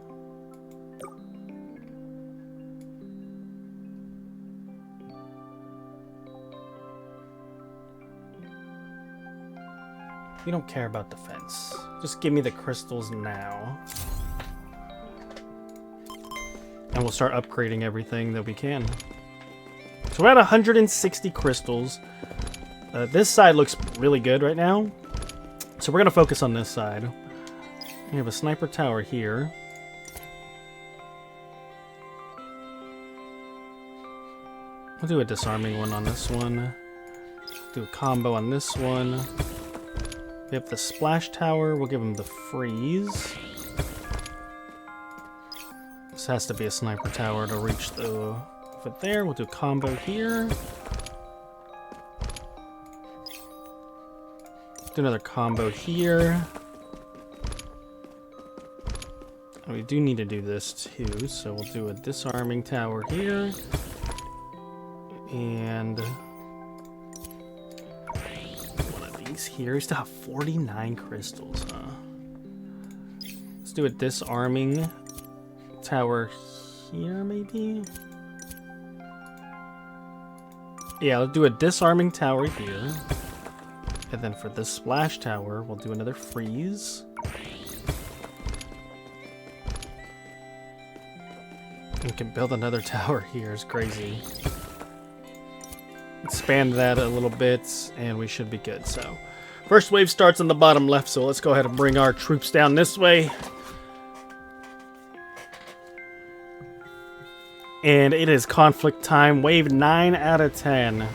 We don't care about defense. Just give me the crystals now. And we'll start upgrading everything that we can. So we're at 160 crystals. This side looks really good right now. So we're going to focus on this side. We have a sniper tower here. We'll do a disarming one on this one. Do a combo on this one. We have the splash tower. We'll give him the freeze. This has to be a sniper tower to reach the over there. We'll do a combo here. Do another combo here. And we do need to do this too, so we'll do a disarming tower here. And one of these here. We still have 49 crystals, huh? Let's do a disarming tower here, maybe? Yeah, let's do a disarming tower here. And then for this splash tower, we'll do another freeze. We can build another tower here, it's crazy. Expand that a little bit, and we should be good. So, first wave starts on the bottom left, so let's go ahead and bring our troops down this way. And it is conflict time, wave 9 out of 10.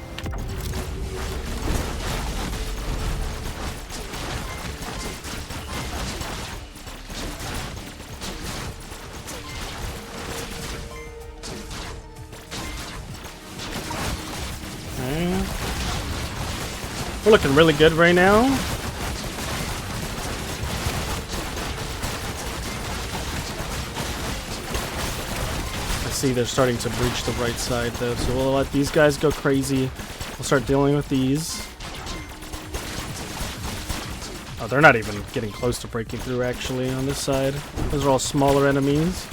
We're looking really good right now. I see they're starting to breach the right side though, so we'll let these guys go crazy. We'll start dealing with these. Oh, they're not even getting close to breaking through actually on this side. Those are all smaller enemies.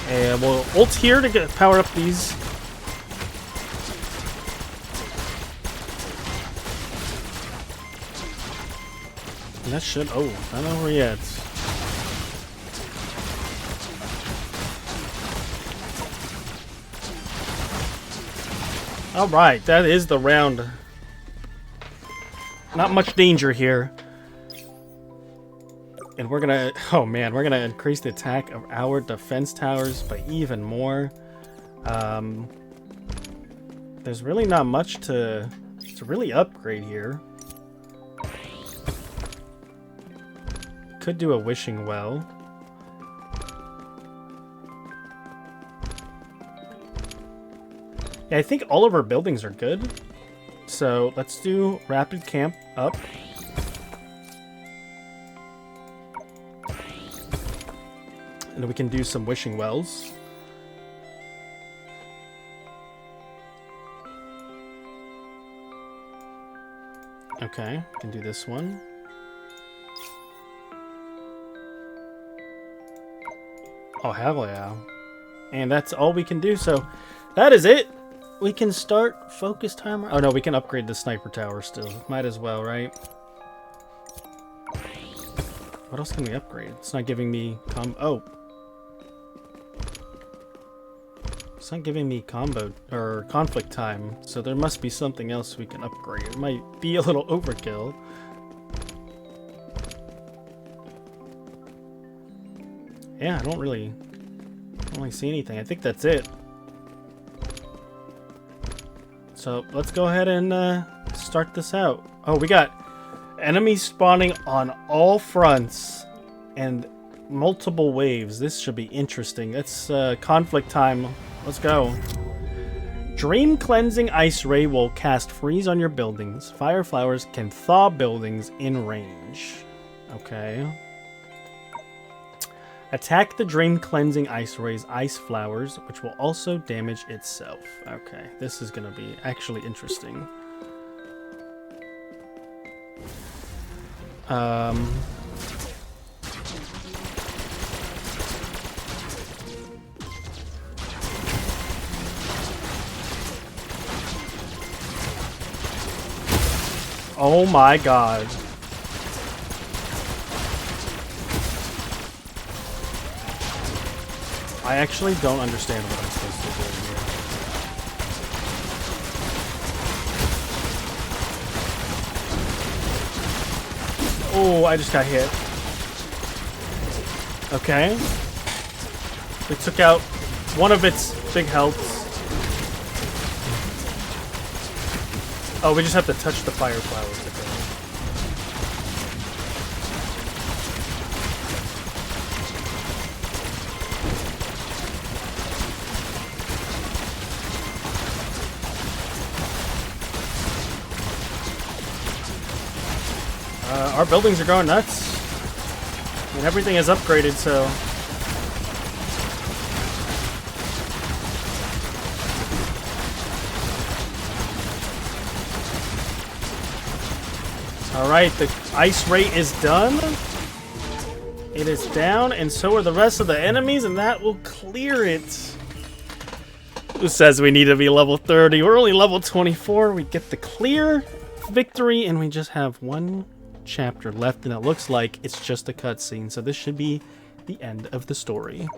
And we'll ult here to power up these. That should... Oh, not over yet. Alright, that is the round. Not much danger here. And we're gonna... Oh man, we're gonna increase the attack of our defense towers by even more. There's really not much to really upgrade here. Could do a wishing well. Yeah, I think all of our buildings are good. So let's do rapid camp up. And we can do some wishing wells. Okay, can do this one. Oh, hell yeah. And that's all we can do, so that is it. We can start focus timer. Oh no, we can upgrade the sniper tower still. Might as well, right? What else can we upgrade? It's not giving me It's not giving me combo or conflict time, so there must be something else we can upgrade. It might be a little overkill. Yeah, I don't really see anything. I think that's it. So let's go ahead and start this out. Oh, we got enemies spawning on all fronts and multiple waves. This should be interesting. It's conflict time. Let's go. Dream Cleansing Ice Ray will cast freeze on your buildings. Fire flowers can thaw buildings in range. Okay. Attack the Dream Cleansing Ice Ray's ice flowers, which will also damage itself. Okay, this is gonna be actually interesting. Oh my god. I actually don't understand what I'm supposed to do here. Oh, I just got hit. Okay. We took out one of its big healths. Oh, we just have to touch the fire flowers again. Our buildings are going nuts. I mean, everything is upgraded, so... Alright, the ice ray is done. It is down, and so are the rest of the enemies, and that will clear it. Who says we need to be level 30? We're only level 24. We get the clear victory, and we just have one chapter left, and it looks like it's just a cutscene, so this should be the end of the story.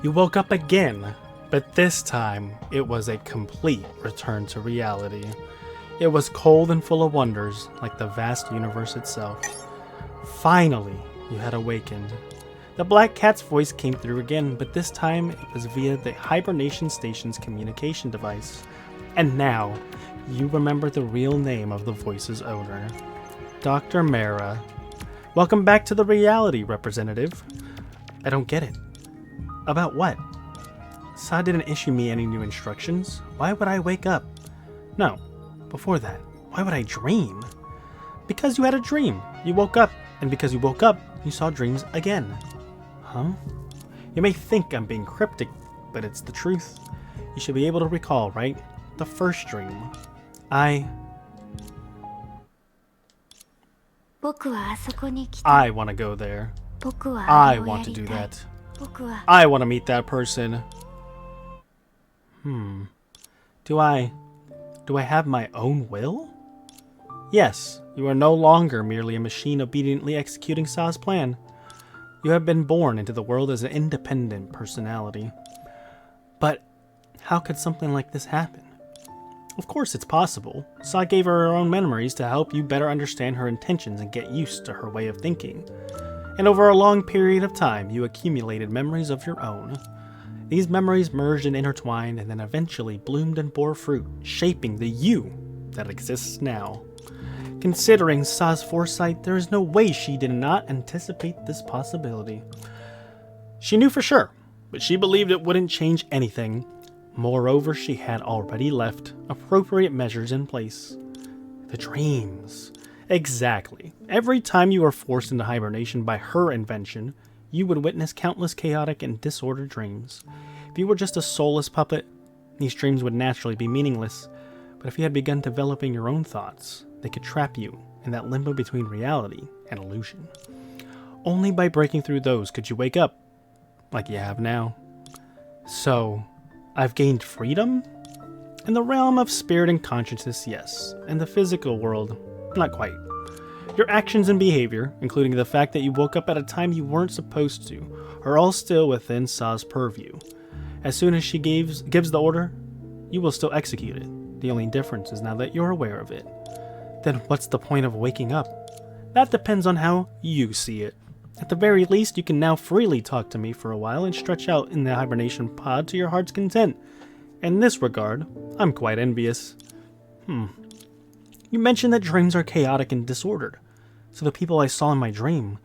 You woke up again, but this time it was a complete return to reality. It was cold and full of wonders, like the vast universe itself. Finally, you had awakened. The Black Cat's voice came through again, but this time it was via the hibernation station's communication device. And now, you remember the real name of the voice's owner. Dr. Mara. Welcome back to the reality, representative. I don't get it. About what? Sa didn't issue me any new instructions. Why would I wake up? No, before that, why would I dream? Because you had a dream. You woke up, and because you woke up, you saw dreams again. Huh? You may think I'm being cryptic, but it's the truth. You should be able to recall, right? The first dream. I want to go there. I want to do that. I want to meet that person. Do I have my own will? Yes, you are no longer merely a machine obediently executing Sa's plan. You have been born into the world as an independent personality. But how could something like this happen? Of course it's possible. Sa gave her own memories to help you better understand her intentions and get used to her way of thinking. And over a long period of time, you accumulated memories of your own. These memories merged and intertwined, and then eventually bloomed and bore fruit, shaping the you that exists now. Considering Sa's foresight, there is no way she did not anticipate this possibility. She knew for sure, but she believed it wouldn't change anything. Moreover, she had already left appropriate measures in place. The dreams. Exactly. Every time you were forced into hibernation by her invention, you would witness countless chaotic and disordered dreams. If you were just a soulless puppet, these dreams would naturally be meaningless. But if you had begun developing your own thoughts, they could trap you in that limbo between reality and illusion. Only by breaking through those could you wake up, like you have now. So, I've gained freedom? In the realm of spirit and consciousness, yes. In the physical world, not quite. Your actions and behavior, including the fact that you woke up at a time you weren't supposed to, are all still within Sa's purview. As soon as she gives the order, you will still execute it. The only difference is now that you're aware of it. Then what's the point of waking up? That depends on how you see it. At the very least, you can now freely talk to me for a while and stretch out in the hibernation pod to your heart's content. In this regard, I'm quite envious. You mentioned that dreams are chaotic and disordered. So the people I saw in my dream,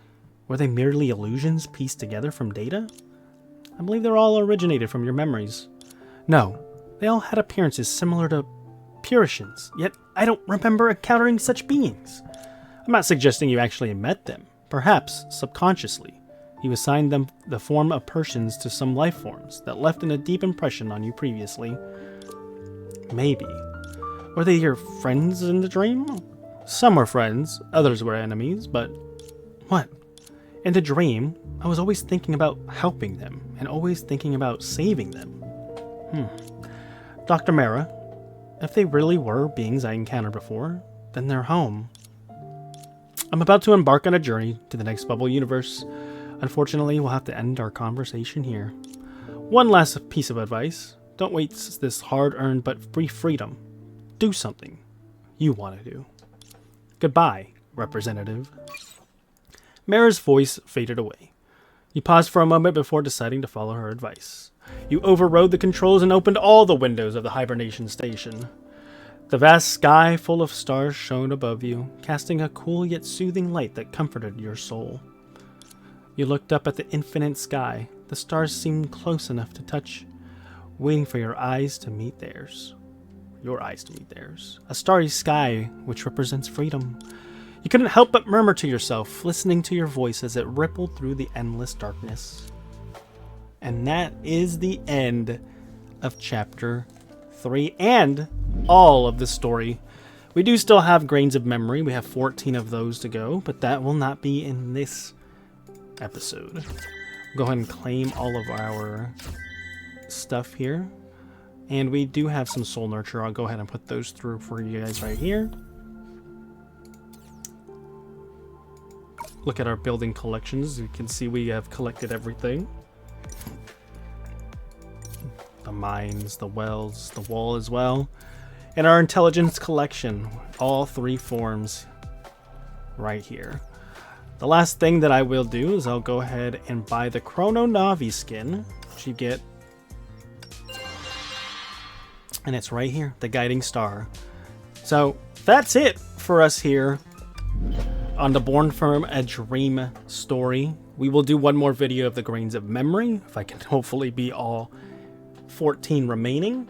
were they merely illusions pieced together from data? I believe they're all originated from your memories. No, they all had appearances similar to Puritians, yet I don't remember encountering such beings. I'm not suggesting you actually met them. Perhaps, subconsciously, you assigned them the form of persons to some life forms that left a deep impression on you previously. Maybe. Were they your friends in the dream? Some were friends, others were enemies, but what? In the dream, I was always thinking about helping them, and always thinking about saving them. Dr. Mara, if they really were beings I encountered before, then they're home. I'm about to embark on a journey to the next bubble universe. Unfortunately, we'll have to end our conversation here. One last piece of advice. Don't waste this hard-earned but free freedom. Do something you want to do. Goodbye, representative. Mara's voice faded away. You paused for a moment before deciding to follow her advice. You overrode the controls and opened all the windows of the hibernation station. The vast sky full of stars shone above you, casting a cool yet soothing light that comforted your soul. You looked up at the infinite sky. The stars seemed close enough to touch, waiting for your eyes to meet theirs. Your eyes to meet theirs. A starry sky which represents freedom. You couldn't help but murmur to yourself, listening to your voice as it rippled through the endless darkness. And that is the end of Chapter 3 and all of the story. We do still have grains of memory. We have 14 of those to go, but that will not be in this episode. Go ahead and claim all of our stuff here. And we do have some soul nurture. I'll go ahead and put those through for you guys right here. Look at our building collections. You can see we have collected everything. The mines, the wells, the wall as well. And our intelligence collection. All 3 forms right here. The last thing that I will do is I'll go ahead and buy the Chrono Navi skin, which you get. And it's right here, the guiding star. So that's it for us here on the Born from a Dream story. We will do one more video of the grains of memory, if I can hopefully be all 14 remaining.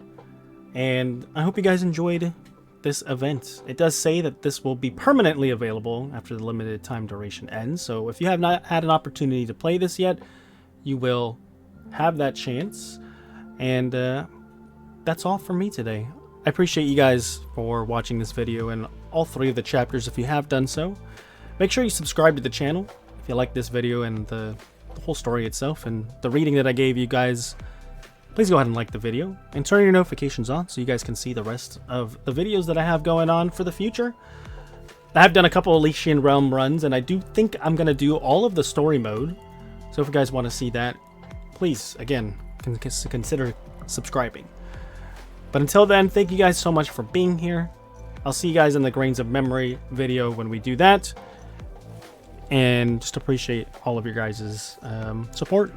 And I hope you guys enjoyed this event. It does say that this will be permanently available after the limited time duration ends. So if you have not had an opportunity to play this yet, you will have that chance. And that's all from me today. I appreciate you guys for watching this video and all 3 of the chapters if you have done so. Make sure you subscribe to the channel if you like this video and the whole story itself and the reading that I gave you guys. Please go ahead and like the video and turn your notifications on so you guys can see the rest of the videos that I have going on for the future. I have done a couple of Elysian Realm runs, and I do think I'm going to do all of the story mode. So if you guys want to see that, please, again, consider subscribing. But until then, thank you guys so much for being here. I'll see you guys in the Grains of Memory video when we do that. And just appreciate all of your guys' support.